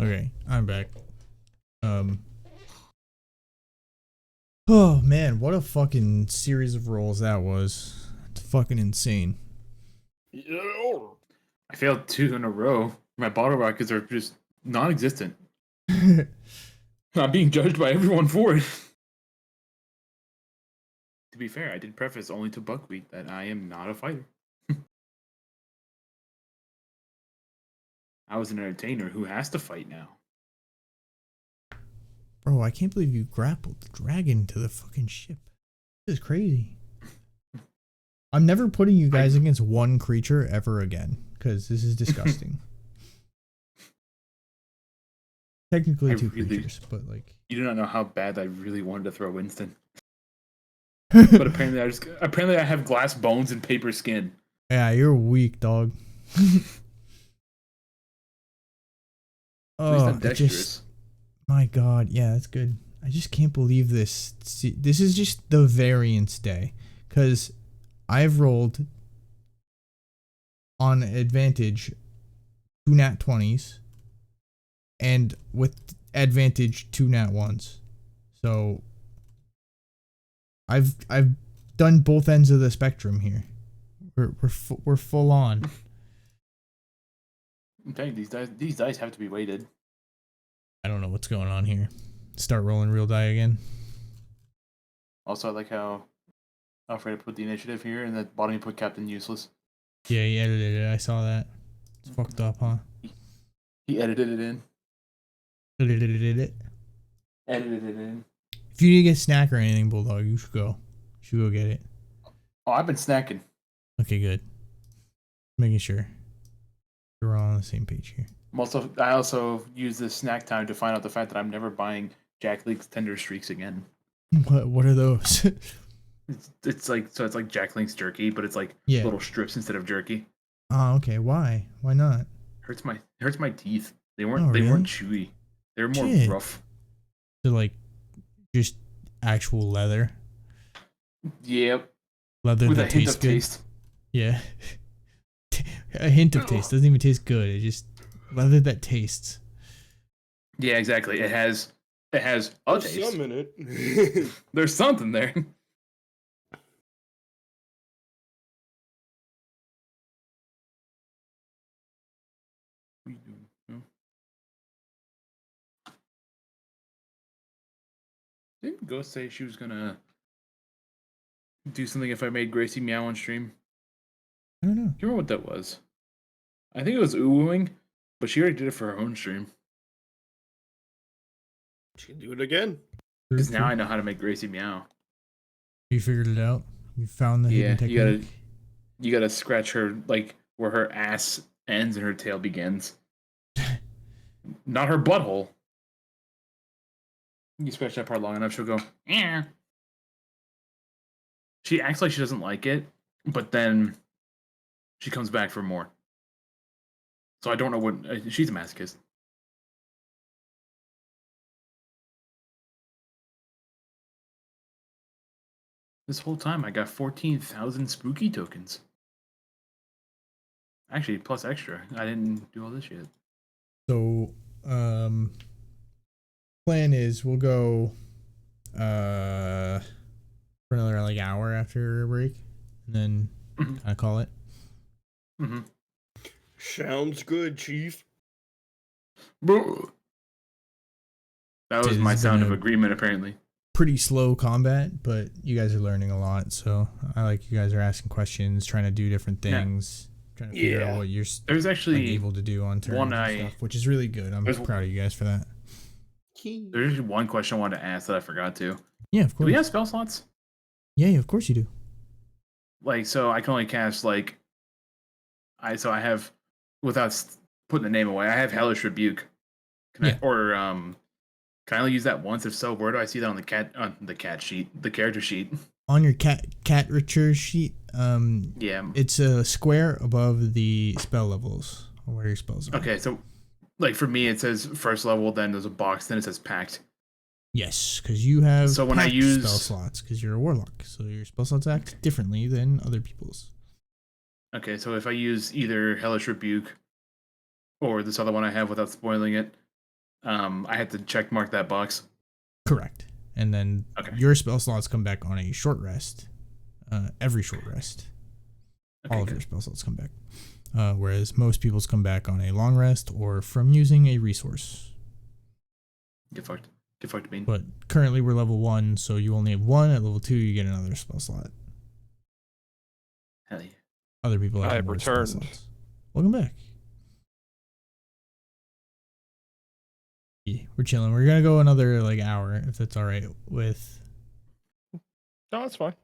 Okay, I'm back. Oh man, what a fucking series of rolls that was. It's fucking insane. I failed 2 in a row. My bottle rockets are just non-existent. I'm being judged by everyone for it. To be fair, I did preface only to Buckwheat that I am not a fighter. I was an entertainer who has to fight now. Bro, I can't believe you grappled the dragon to the fucking ship. This is crazy. I'm never putting you guys against one creature ever again, because this is disgusting. Technically two creatures, but like... You do not know how bad I really wanted to throw Winston. But apparently I have glass bones and paper skin. Yeah, you're weak, dog. At least I'm it dexterous. just... My god, yeah, that's good. I just can't believe this. See, this is just the variance day. Because I've rolled on advantage 2 nat 20s. And with advantage 2 nat 1s. So I've done both ends of the spectrum here. We're full on. I'm telling you, these dice have to be weighted. I don't know what's going on here. Start rolling real die again. Also, I like how Alfred put the initiative here, and at the bottom you put Captain Useless. Yeah, he edited it. I saw that. It's fucked up, huh? He edited it in. Edited it. Edited it in. If you need to get a snack or anything, Bulldog, you should go. You should go get it. Oh, I've been snacking. Okay, good. Making sure we're all on the same page here. I also use this snack time to find out the fact that I'm never buying Jack Link's Tender Streaks again. What are those? It's like Jack Link's jerky, but it's like Yeah. little strips instead of jerky. Oh, okay. Why? Why not? Hurts my teeth. They Oh, weren't really? chewy. They were more Shit. rough. They're like just actual leather. Yep. Leather With a that hint tastes of good. taste. Yeah. A hint of taste. Doesn't even taste good. It just leather that tastes. Yeah, exactly. It has a There's taste. some in it. There's something there. What are you doing? No? Didn't Ghost say she was gonna do something if I made Gracie meow on stream? I don't know. Do you remember what that was? I think it was oohing, but she already did it for her own stream. She can do it again. Because now I know how to make Gracie meow. You figured it out. You found the hidden technique. You gotta scratch her like where her ass ends and her tail begins. Not her butthole. You scratch that part long enough, she'll go, yeah. She acts like she doesn't like it, but then she comes back for more. So I don't know what she's a masochist. This whole time I got 14,000 spooky tokens. Actually, plus extra. I didn't do all this yet. So, plan is we'll go for another like hour after a break, and then kind of call it. Mm-hmm. Sounds good, Chief. That was Dude, my it's sound been of a- agreement, apparently. Pretty slow combat, but you guys are learning a lot, so I like you guys are asking questions, trying to do different Yeah. things, trying to figure out Yeah. what you're There's like, actually able to do on turns one and stuff, which is really good. I'm there's- proud of you guys for that. there's actually one question I wanted to ask that I forgot to. Yeah, of Do course. we have spell slots? Yeah, of course you do. Like, so I can only cast like I have without putting the name away. I have Hellish Rebuke. Can Yeah. I or can I only use that once? If so, where do I see that on the cat sheet, the character sheet? On your cat richer sheet, Yeah. it's a square above the spell levels or where your spells are. Okay, so like for me, it says first level, then there's a box, then it says packed. Yes, because you have So when I packed use- spell slots, because you're a warlock, so your spell slots act differently than other people's. Okay, so if I use either Hellish Rebuke or this other one I have without spoiling it, I had to check mark that box. Correct. And then Okay. your spell slots come back on a short rest. Every short rest. Okay, All of good. your spell slots come back. Whereas most people's come back on a long rest or from using a resource. Get fucked. Get fucked, Bean. But currently we're level 1, so you only have 1. At level 2, you get another spell slot. Hell yeah. Other people I have have more spell returned. slots. Welcome back. Yeah, we're chilling. We're gonna go another like hour if that's all right with. No, that's fine.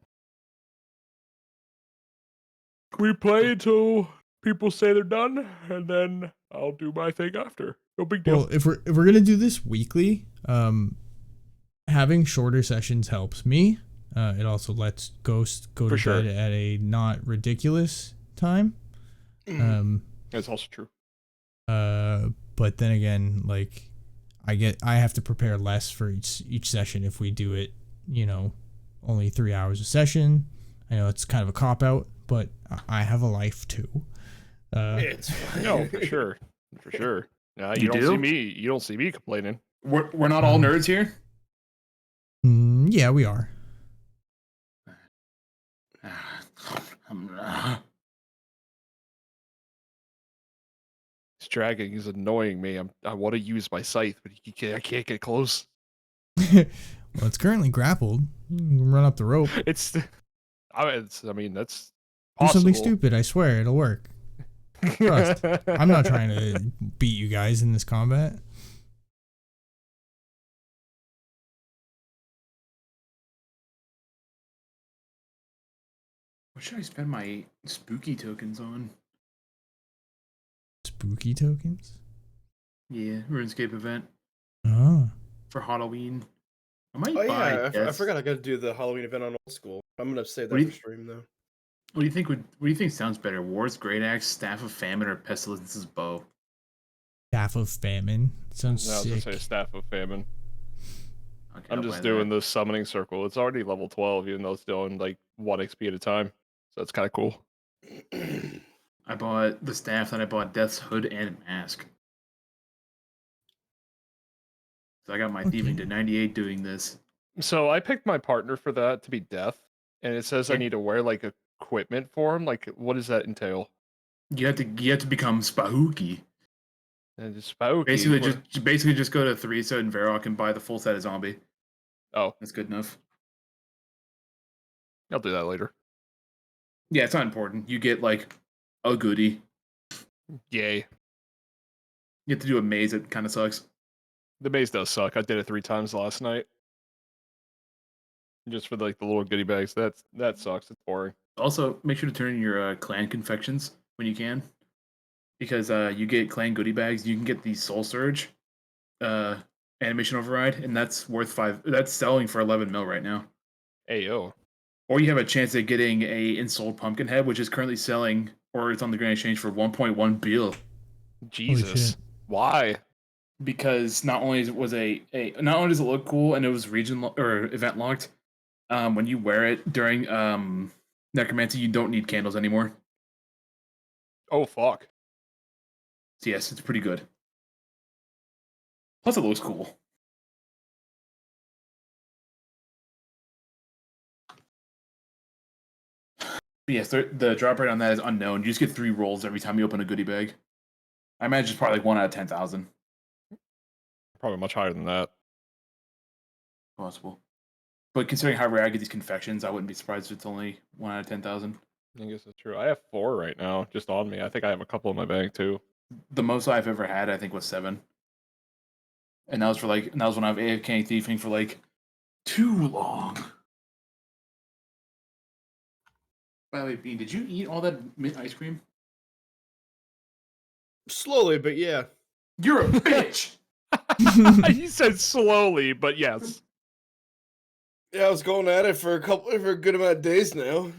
We play till people say they're done, and then I'll do my thing after. No big deal. Well, if we're gonna do this weekly, having shorter sessions helps me. It also lets Ghost go For to sure. bed at a not ridiculous time. That's also true. But then again, like I have to prepare less for each session if we do it, only 3 hours a session. I know it's kind of a cop out, but I have a life too. It's fine. No, for sure. For sure. Nah, You you don't do? see me. You don't see me complaining. We're not all nerds here. Yeah, we are. This dragging is annoying me. I want to use my scythe, but I can't get close. Well, it's currently grappled. You can run up the rope. It's. I mean, that's Do possible. something stupid. I swear it'll work. Trust. I'm not trying to beat you guys in this combat. What should I spend my spooky tokens on? Spooky tokens? Yeah, RuneScape event Oh. for Halloween. I might Oh buy. yeah, I Death's- forgot I got to do the Halloween event on Old School. I'm gonna save that What do you- for stream though. What do you think What do you think sounds better? War's Great Axe, Staff of Famine, or Pestilence's Bow? Staff of Famine. Sounds I was gonna sick. say Staff of Famine. Okay, I'm I'll just buy doing that. the summoning circle. It's already level 12, even though it's doing like 1 XP at a time. So that's kind of cool. I bought the staff, then I bought Death's Hood and Mask. So I got my thieving Okay. to 98 doing this. So I picked my partner for that to be Death, and it says I Yeah. need to wear like equipment for him. Like, what does that entail? You have to become spooky. And it's spooky. Basically just go to Theresa and Varrock and buy the full set of zombie. Oh, That's good enough. I'll do that later. Yeah, it's not important. You get like a goodie. Yay. You have to do a maze. It kind of sucks. The maze does suck. I did it 3 times last night. Just for like the little goodie bags. That sucks. It's boring. Also, make sure to turn in your clan confections when you can, because you get clan goodie bags. You can get the Soul Surge animation override, and that's worth 5. That's selling for 11 mil right now. Ayo. Or you have a chance at getting a Ensouled Pumpkinhead, which is currently selling, or it's on the Grand Exchange for 1.1 bill. Jesus. shit. Why? Because not only does it look cool and it was or event locked, when you wear it during necromancy, you don't need candles anymore. Oh, fuck. So yes, it's pretty good. Plus, it looks cool. But yes, the drop rate on that is unknown. You just get 3 rolls every time you open a goodie bag. I imagine it's probably like 1 out of 10,000. Probably much higher than that. Possible. But considering how rare I get these confections, I wouldn't be surprised if it's only 1 out of 10,000. I guess that's true. I have 4 right now, just on me. I think I have a couple in my bag too. The most I've ever had, I think, was 7. And that was when I was AFK thieving for like too long. By the way, Bean, did you eat all that mint ice cream? Slowly, but yeah. You're a bitch! He said slowly, but yes. Yeah, I was going at it for a good amount of days now.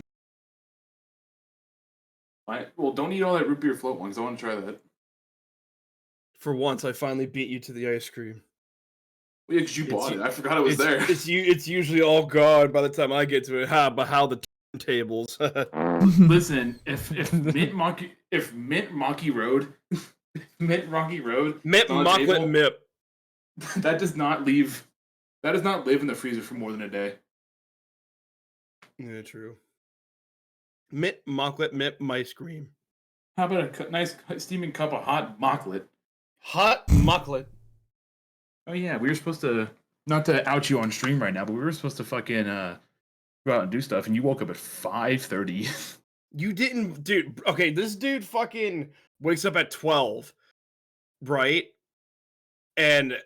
Well, don't eat all that root beer float one, because I want to try that. For once, I finally beat you to the ice cream. Well, yeah, because you bought it. I forgot it was it's, there. It's usually all gone by the time I get to it. But how the tables? Listen, if Mint Monkey Road Mint Rocky Road. Mip on Mocklet table, Mip. That does not leave. That does not live in the freezer for more than a day. Yeah, true. Mint Mocklet Mip Mice Cream. How about a nice steaming cup of hot mocklet? Hot Mocklet. Oh yeah, we were supposed to. Not to out you on stream right now, but we were supposed to fucking go out and do stuff, and you woke up at 5:30. You didn't, dude. Okay, this dude fucking wakes up at 12, right? And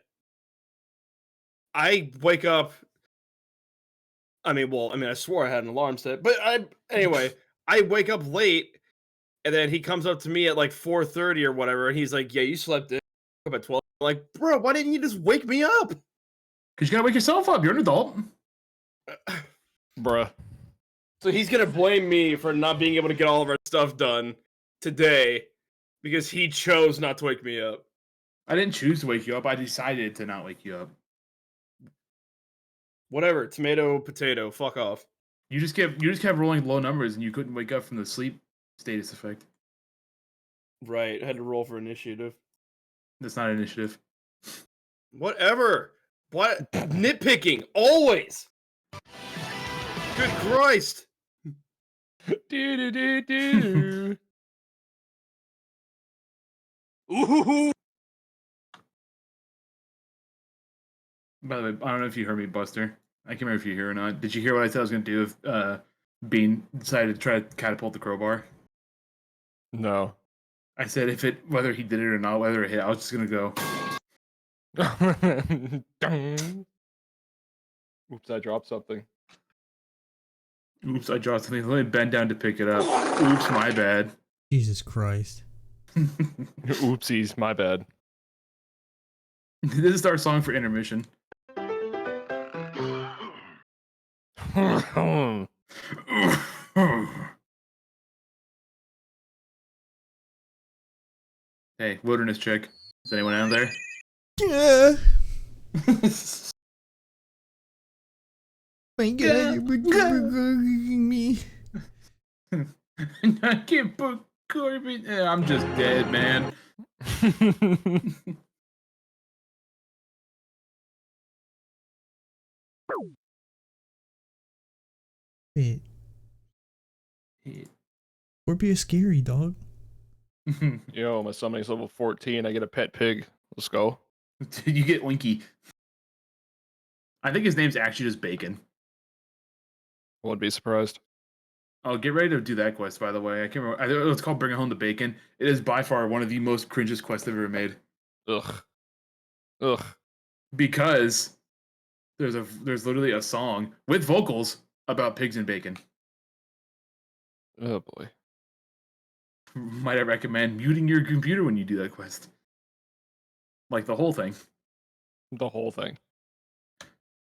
I wake up. I swore I had an alarm set, but anyway, I wake up late, and then he comes up to me at like 4:30 or whatever, and he's like, "Yeah, you slept in up at 12." I'm like, bro, why didn't you just wake me up? Because you gotta wake yourself up. You're an adult. Bruh. So he's gonna blame me for not being able to get all of our stuff done today because he chose not to wake me up. I didn't choose to wake you up. I decided to not wake you up. Whatever, tomato, potato, fuck off. You just kept rolling low numbers, and you couldn't wake up from the sleep status effect. Right, I had to roll for initiative. That's not initiative. Whatever. What nitpicking always. Good Christ. Do. Ooh. By the way, I don't know if you heard me, Buster. I can't remember if you hear or not. Did you hear what I said I was going to do if Bean decided to try to catapult the crowbar? No. I said whether he did it or not, whether it hit, I was just going to go. Oops, I dropped something. Oops, I dropped something. Let me bend down to pick it up. Oops, my bad. Jesus Christ. Oopsies, my bad. This is our song for intermission. Hey, wilderness chick. Is anyone out there? Yeah. My God, you're bugging me. I can't put Corbin. I'm just dead, man. Wait. Or be a scary dog. Yo, my summoning's level 14. I get a pet pig. Let's go. You get Winky. I think his name's actually just Bacon. I wouldn't be surprised. Oh, get ready to do that quest, by the way. I can't remember. It's called Bringing Home the Bacon. It is by far one of the most cringiest quests I've ever made. Ugh. Ugh. Because there's literally a song with vocals about pigs and bacon. Oh boy. Might I recommend muting your computer when you do that quest? Like the whole thing. The whole thing.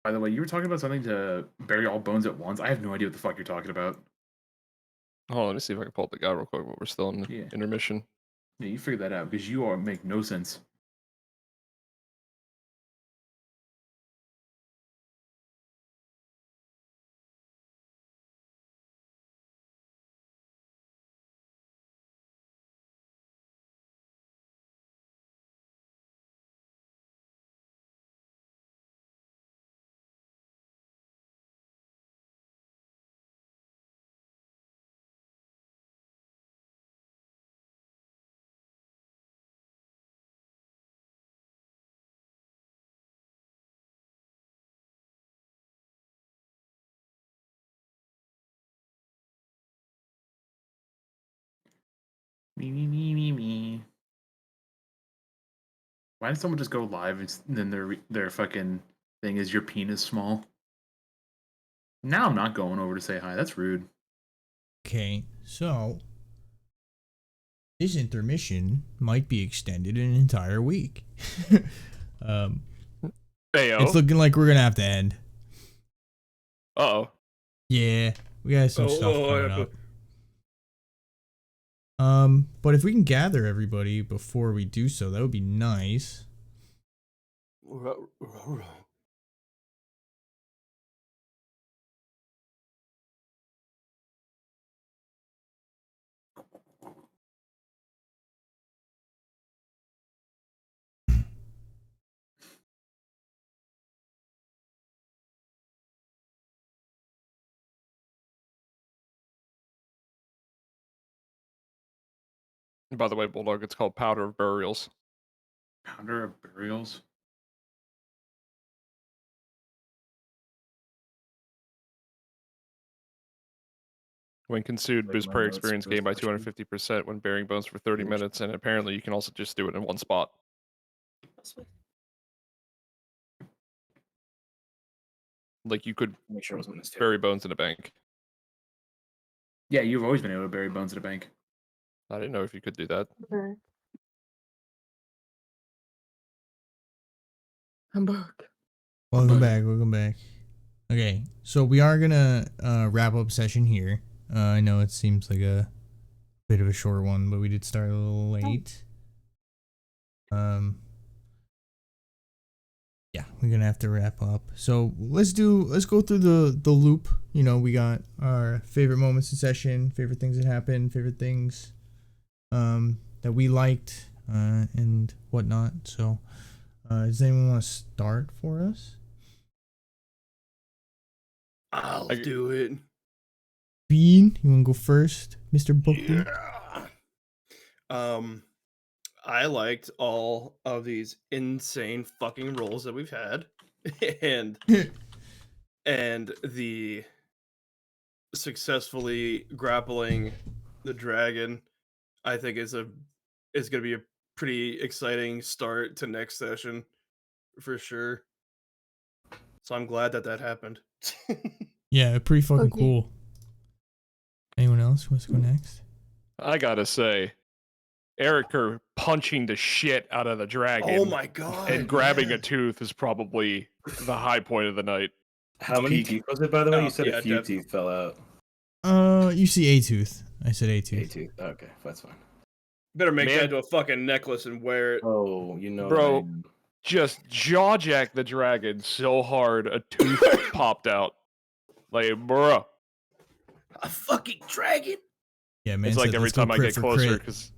By the way, you were talking about something to bury all bones at once. I have no idea what the fuck you're talking about. Oh, let me see if I can pull up the guy real quick, but we're still in Yeah. intermission. Yeah, you figure that out because you are make no sense. Me. Why did someone just go live and then their fucking thing is your penis small? Now I'm not going over to say hi. That's rude. Okay, so this intermission might be extended an entire week. Heyo. It's looking like we're gonna have to end. Uh-oh. Yeah, we got some stuff coming Lord. up. But if we can gather everybody before we do so, that would be nice. And by the way, Bulldog, it's called Powder of Burials. Powder of Burials. When consumed, Like boost my prayer notes experience for this gained by question. 250% when burying bones for 30 minutes, and apparently you can also just do it in one spot. Like you could Make sure it wasn't mistake. bury bones in a bank. Yeah, you've always been able to bury bones in a bank. I didn't know if you could do that. Okay. I'm back. Welcome back. Welcome back. Okay, so we are gonna wrap up session here. I know it seems like a bit of a short one, but we did start a little late. Yeah, we're gonna have to wrap up. So let's go through the loop. You know, we got our favorite moments in session, favorite things that happened, favorite things that we liked, and whatnot. So does anyone want to start for us? I'll do it. Bean, you wanna go first, Mr. Bookman? Yeah. I liked all of these insane fucking rolls that we've had, and the successfully grappling the dragon. I think is going to be a pretty exciting start to next session for sure. So I'm glad that happened. Yeah, pretty fucking Okay. cool. Anyone else who wants to go next? I gotta say, Erica punching the shit out of the dragon Oh my god! and grabbing yeah. a tooth is probably the high point of the night. How many Peak. teeth was it, by the way? Oh, You said yeah, a few def- teeth fell out. You see a tooth. I said a A tooth. tooth. Okay, that's fine. Better make Man. that into a fucking necklace and wear it. Oh, you know, Bro. I- Just jaw jack the dragon so hard a tooth popped out. Like, bruh. A fucking dragon. Yeah, man. It's like said, every "Let's go time I crit get for closer, crit." because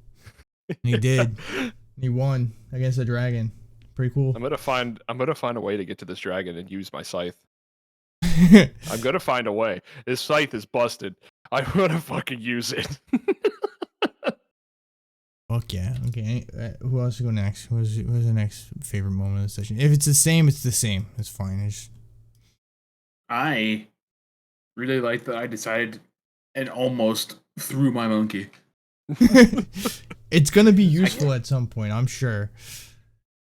And he did. He won against a dragon. Pretty cool. I'm gonna find a way to get to this dragon and use my scythe. I'm gonna find a way. This scythe is busted. I'm gonna fucking use it. Fuck yeah. Okay. Who else to go next? Who's the next favorite moment of the session? If it's the same, it's the same. It's fine. I really like that I decided and almost threw my monkey. It's gonna be useful at some point, I'm sure.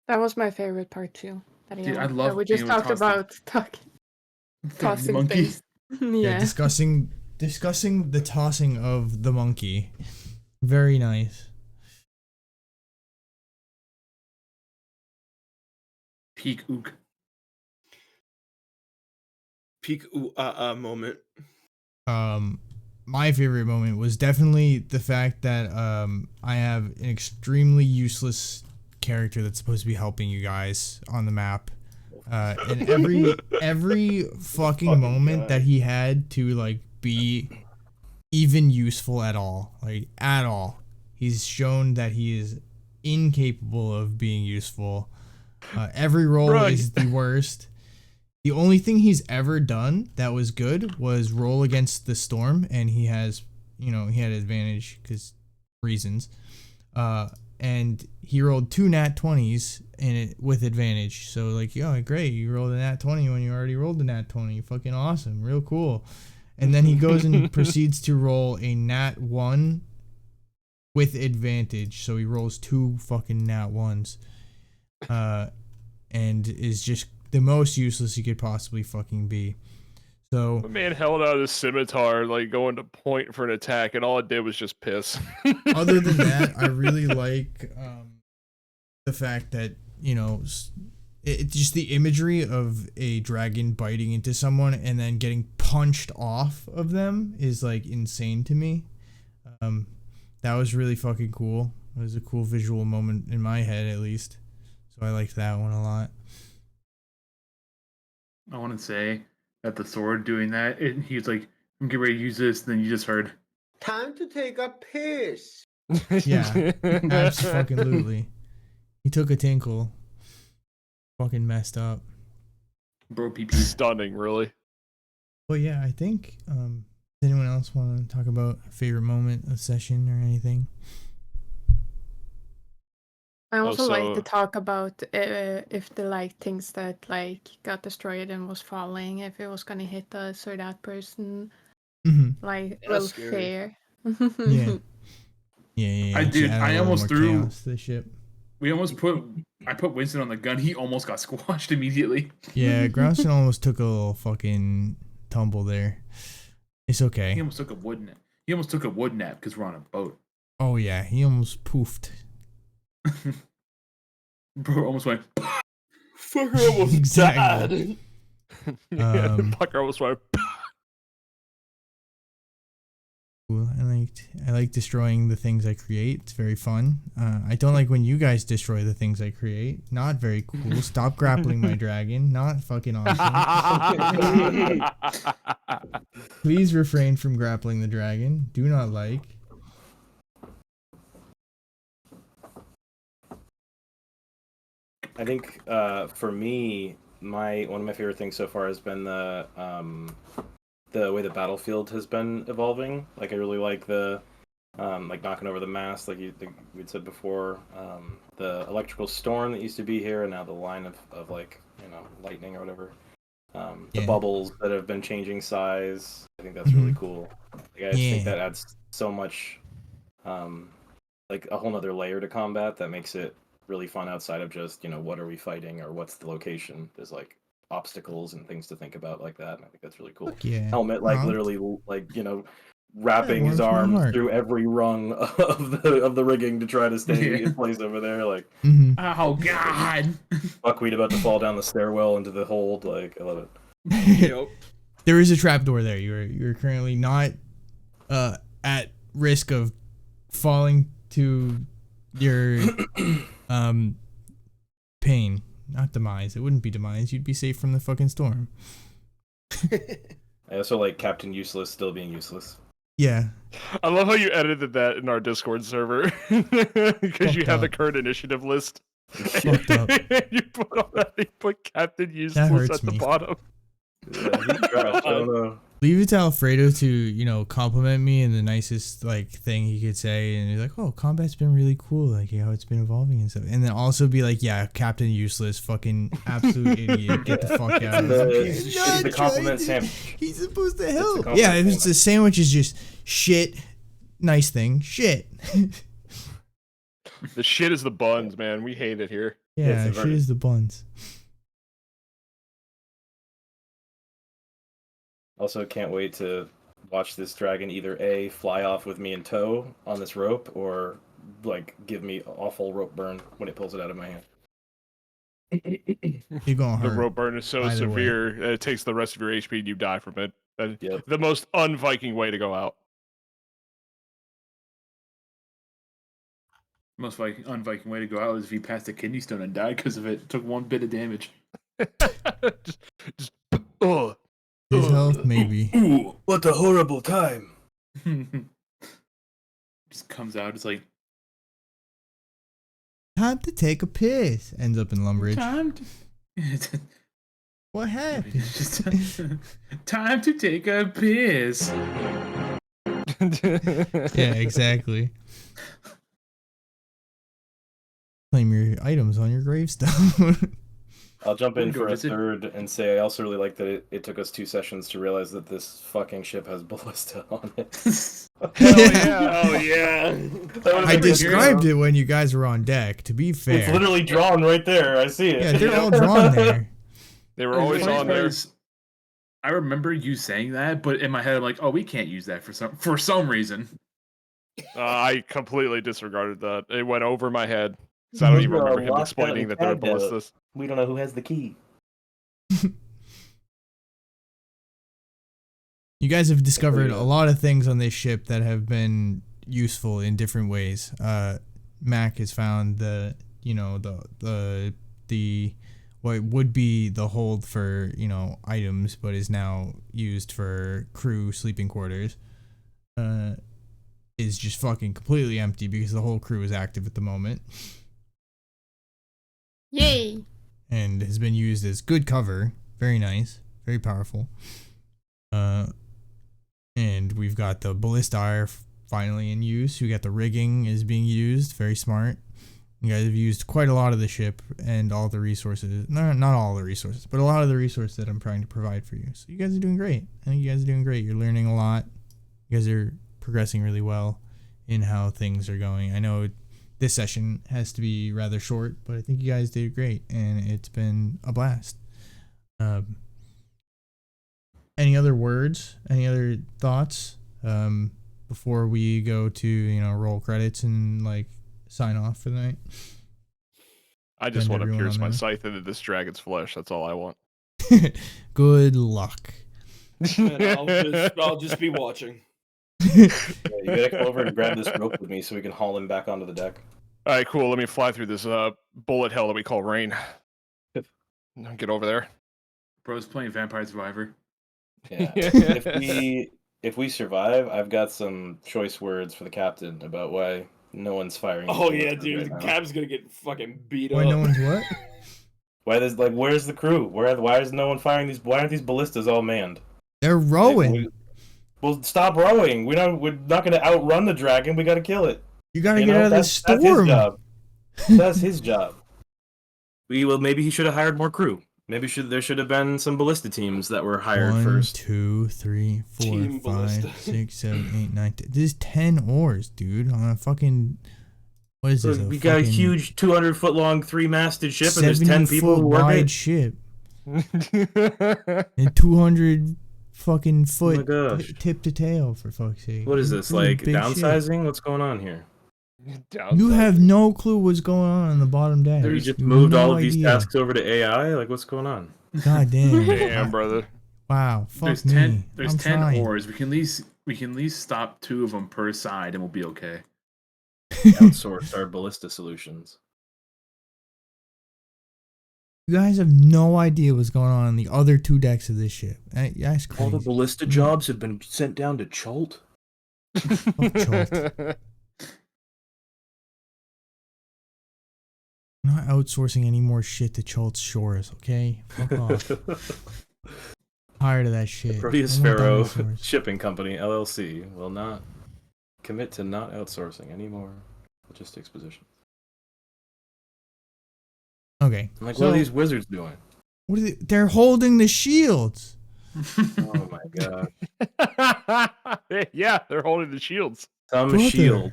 That was my favorite part too. Dude, I love we just being able to talked toss about The tossing monkey. things. Yeah. Discussing the tossing of the monkey. Very nice. Peak ook. Peak moment. My favorite moment was definitely the fact that I have an extremely useless character that's supposed to be helping you guys on the map. And every fucking moment that he had to like be even useful at all, he's shown that he is incapable of being useful. Every roll Right. is the worst. The only thing he's ever done that was good was roll against the storm, and he had advantage because reasons. And he rolled 2 nat 20s with advantage. So like, yo, great, you rolled a nat 20 when you already rolled a nat 20. Fucking awesome, real cool. And then he goes and proceeds to roll a nat 1 with advantage. So he rolls 2 fucking nat 1s. And is just the most useless he could possibly fucking be. So My man held out his scimitar, like going to point for an attack, and all it did was just piss. other than that, I really like the fact that, it's just the imagery of a dragon biting into someone and then getting punched off of them is like insane to me. That was really fucking cool. It was a cool visual moment in my head, at least. So I liked that one a lot. I want to say that the sword doing that, he was like, I'm getting ready to use this, and then you just heard, Time to take a piss. Yeah, absolutely. He took a tinkle. Fucking messed up. bro, PP. Stunning, really. But yeah, I think, does anyone else want to talk about a favorite moment of session or anything? I also like to so- talk about if the like things that like got destroyed and was falling, if it was gonna hit us or that person, Hmm. like That's real scary. fair. Yeah. Yeah. Actually add a I little almost more threw. chaos to the ship. I put Winston on the gun. He almost got squashed immediately. Yeah, Groundstone almost took a little fucking tumble there. It's He okay. almost took a wood nap. He almost took a wood nap because we're on a boat. Oh yeah, he almost poofed. Bro almost went. Fucker almost Exactly. died. Yeah, Um, fucker almost went. Cool. I like destroying the things I create. It's very fun. I don't like when you guys destroy the things I create. Not very cool. Stop grappling my dragon. Not fucking awesome. Please refrain from grappling the dragon. Do not like. I think for me, one of my favorite things so far has been the way the battlefield has been evolving. Like I really like the like knocking over the mast, like we'd said before. The electrical storm that used to be here, and now the line of like lightning or whatever. The Yeah. bubbles that have been changing size. I think that's really cool. Like, I just think Yeah. that adds so much, like a whole nother layer to combat that makes it really fun outside of just what are we fighting or what's the location. There's like obstacles and things to think about like that, and I think that's really cool. Fuck yeah. Helmet like Aw. literally like wrapping his warms my arms heart. through every rung of the rigging to try to stay Yeah. in place over there. Like Mhm. Oh God! buckwheat about to fall down the stairwell into the hold. Like I love it. Yep. There is a trapdoor there. You're currently not at risk of falling to your pain. Not demise. It wouldn't be demise. You'd be safe from the fucking storm. I also like Captain Useless still being useless. Yeah. I love how you edited that in our Discord server because you Fucked have the up. current initiative list. Fucked up. You put all that. You put Captain Useless hurts at the me. bottom. Yeah, he's trash. I don't know. Leave it to Alfredo to, compliment me in the nicest thing he could say, and he's like, "Oh, combat's been really cool, like how it's been evolving and stuff." And then also be like, "Yeah, Captain Useless, fucking absolute idiot, get the fuck out of here." It's the compliment sandwich. He's supposed to the help. compliment Yeah, if it's sandwich. the sandwich is just shit, nice thing, shit. The shit is the buns, man. We hate it here. Yeah, it's shit inverted. is the buns. Also, can't wait to watch this dragon either A, fly off with me in tow on this rope, or like give me awful rope burn when it pulls it out of my hand. You're gonna The hurt. rope burn is so Either way. severe that it takes the rest of your HP and you die from it. Yep. The most un-Viking way to go out. Most un-Viking way to go out is if he passed a kidney stone and died because of it. Took one bit of damage. just ugh. His health, maybe. Ooh, what a horrible time! Just comes out. It's like Time to take a piss. Ends up in Lumbridge. time. What happened? Just time to take a piss. Yeah, exactly. Claim your items on your gravestone. I'll jump in Wanna go for a visit? third and say I also really like that it took us 2 sessions to realize that this fucking ship has ballista on it. Hell yeah. Oh yeah. That would've I been described it when you guys were on deck. To be It's fair, literally drawn right there. I see it. yeah, they're all drawn there. They were The always funny on part there. is, I remember you saying that, but in my head I'm like, oh, we can't use that for some reason. I completely disregarded that. It went over my head. So I don't even remember him Locked out explaining and that there were tagged out. ballistas. We don't know who has the key. You guys have discovered Pretty a lot of things on this ship that have been useful in different ways. Mac has found the what would be the hold for items, but is now used for crew sleeping quarters. Is just fucking completely empty because the whole crew is active at the moment, Yay! and has been used as good cover. Very nice, very powerful. And we've got the ballista finally in use. We got the rigging is being used. Very smart. You guys have used quite a lot of the ship and all the resources. No, not all the resources, but a lot of the resources that I'm trying to provide for you. So you guys are doing great. I think you guys are doing great. You're learning a lot. You guys are progressing really well in how things are going. I know this session has to be rather short, but I think you guys did great, and it's been a blast. Any other words? Any other thoughts before we go to roll credits and like sign off for the night? I just Send want to everyone pierce on my there. scythe into this dragon's flesh. That's all I want. Good luck. And I'll just be watching. Yeah, you gotta come over and grab this rope with me so we can haul him back onto the deck. All right, cool. Let me fly through this bullet hell that we call rain. Get over there. Bro's playing Vampire Survivor. Yeah. if we survive, I've got some choice words for the captain about why no one's firing. Oh these yeah, ballistas dude, right the now. cab's gonna get fucking beat Why up. no one's what? Why there's where's the crew? Why is no one firing these? Why aren't these ballistas all manned? They're rowing. Well, stop rowing. We're not gonna outrun the dragon. We gotta kill it. You gotta get out of the That's his storm. job. That's his job. Maybe he should have hired more crew. Maybe there should have been some ballista teams that were hired 1, first. 2, 3, 4, Team 5, ballista. 6, 7, 8, 9, 10. There's 10 oars, dude. On a fucking. What is this? We got a huge 200-foot long 3-masted ship, and there's 10 people who work wide it. ship and 200 fucking foot gosh. tip to tail, for fuck's sake. What is this, This is like big shit. downsizing? What's going on here? You have no clue what's going on the bottom deck. Have you just have moved no all of these idea. tasks over to AI? Like, what's going on? God damn. Damn, brother. Wow. Fuck There's me. 10. There's I'm 10 trying. oars. We can at least stop 2 of them per side, and we'll be okay. Outsource our ballista solutions. You guys have no idea what's going on the other 2 decks of this ship. That's crazy. All the ballista jobs have been sent down to Chult. Fuck Chult. I'm not outsourcing any more shit to Chult's shores, okay? Fuck off. Tired of that shit. Proteus I want Pharaoh dinosaurs. Shipping Company, LLC, will not commit to not outsourcing any more logistics positions. Okay. I'm like, so what are these wizards doing? what are they? They're holding the shields. Oh my god. Yeah, they're holding the shields. Some Brother. shield.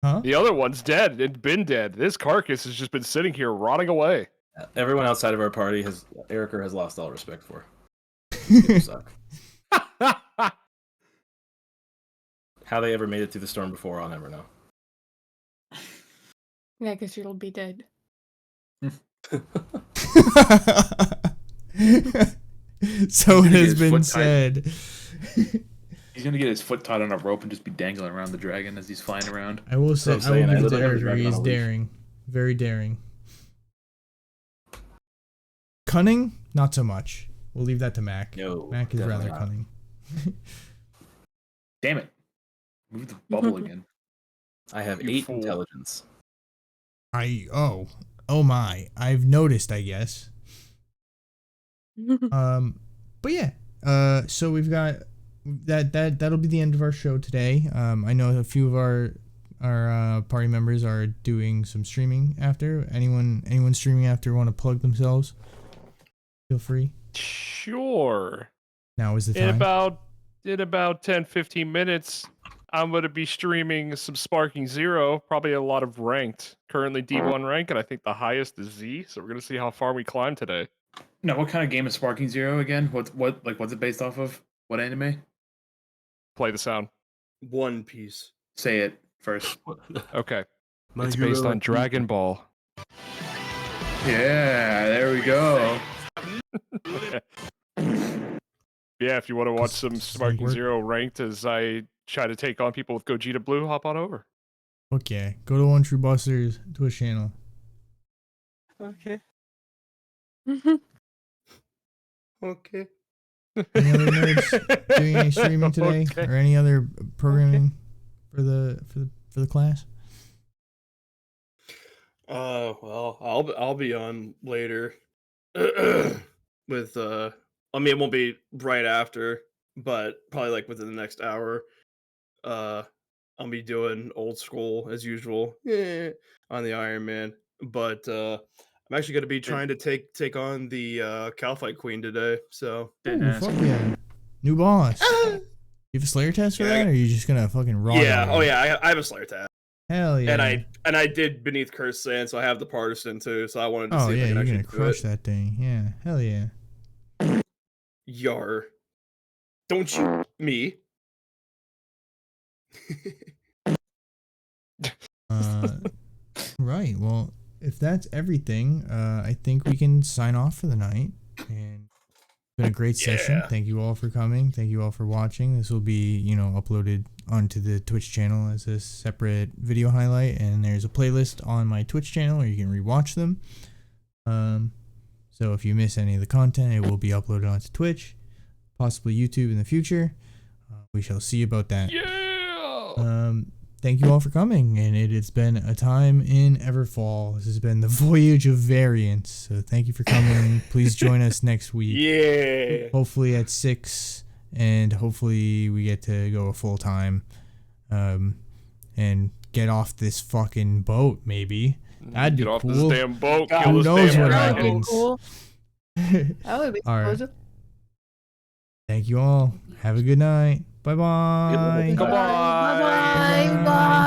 Huh? The other one's dead. It's been dead. This carcass has just been sitting here rotting away. Everyone outside of our party Erica has lost all respect for. They suck. How they ever made it through the storm before, I'll never know. Yeah, because you'll be dead. So it gonna get has his been foot tied. said. He's gonna get his foot tied on a rope and just be dangling around the dragon as he's flying around. I will say, what I'm I will saying. I give it to literally have a Eric. He dragon is on a leash. daring. Very daring. Cunning? Not so much. We'll leave that to Mac. No, Mac is definitely rather not. cunning. Damn it! Move the bubble again. I have You 8 fool. intelligence. Oh my. I've noticed, I guess. But yeah. So we've got that'll be the end of our show today. I know a few of our party members are doing some streaming after. Anyone streaming after want to plug themselves? Feel free. Sure. Now is the In time. about 10-15 minutes, I'm going to be streaming some Sparking Zero, probably a lot of ranked. Currently D1 rank, and I think the highest is Z, so we're going to see how far we climb today. Now, what kind of game is Sparking Zero again? What's it based off of? What anime? Play the sound. One Piece. Say it first. Okay. My It's based hero on Dragon Ball. Yeah, there we go. Yeah, if you want to watch some Does Sparking work? Zero ranked as I try to take on people with Gogeta Blue, hop on over. Fuck yeah. Go to One True Busters Twitch channel. Okay. Okay. Any other nerds doing any streaming today Okay. or any other programming for the class? Well, I'll be on later with I mean it won't be right after, but probably like within the next hour. I'll be doing old school as usual on the Iron Man. But I'm actually going to be trying to take on the Calfight Queen today. So Didn't Ooh, ask. fuck yeah. New boss. You have a Slayer test for Yeah, that, or are you just gonna fucking raw yeah, dog oh it? yeah, I have a Slayer tag. Hell yeah. And I did Beneath Cursed Sand, so I have the partisan too. So I wanted to Oh see if yeah, I can you're actually gonna do crush it. that thing. Yeah, hell yeah. Yar! Don't shoot me. Right. Well, if that's everything, I think we can sign off for the night. And it's been a great session. Yeah. Thank you all for coming. Thank you all for watching. This will be, uploaded onto the Twitch channel as a separate video highlight, and there's a playlist on my Twitch channel where you can rewatch them. So if you miss any of the content, it will be uploaded onto Twitch, possibly YouTube in the future. We shall see about that. Yeah. Thank you all for coming, and it has been a time in Everfall. This has been the Voyage of Variance. So thank you for coming. Please join us next week. Yeah. Hopefully at 6, and hopefully we get to go a full time, and get off this fucking boat. Maybe that'd be Get off cool. this damn boat. God, Kill who this knows damn what That would dragon. be happens? cool. That would be All right. cool. Thank you all. Have a good night. Bye bye. Goodbye. Bye bye. Bye.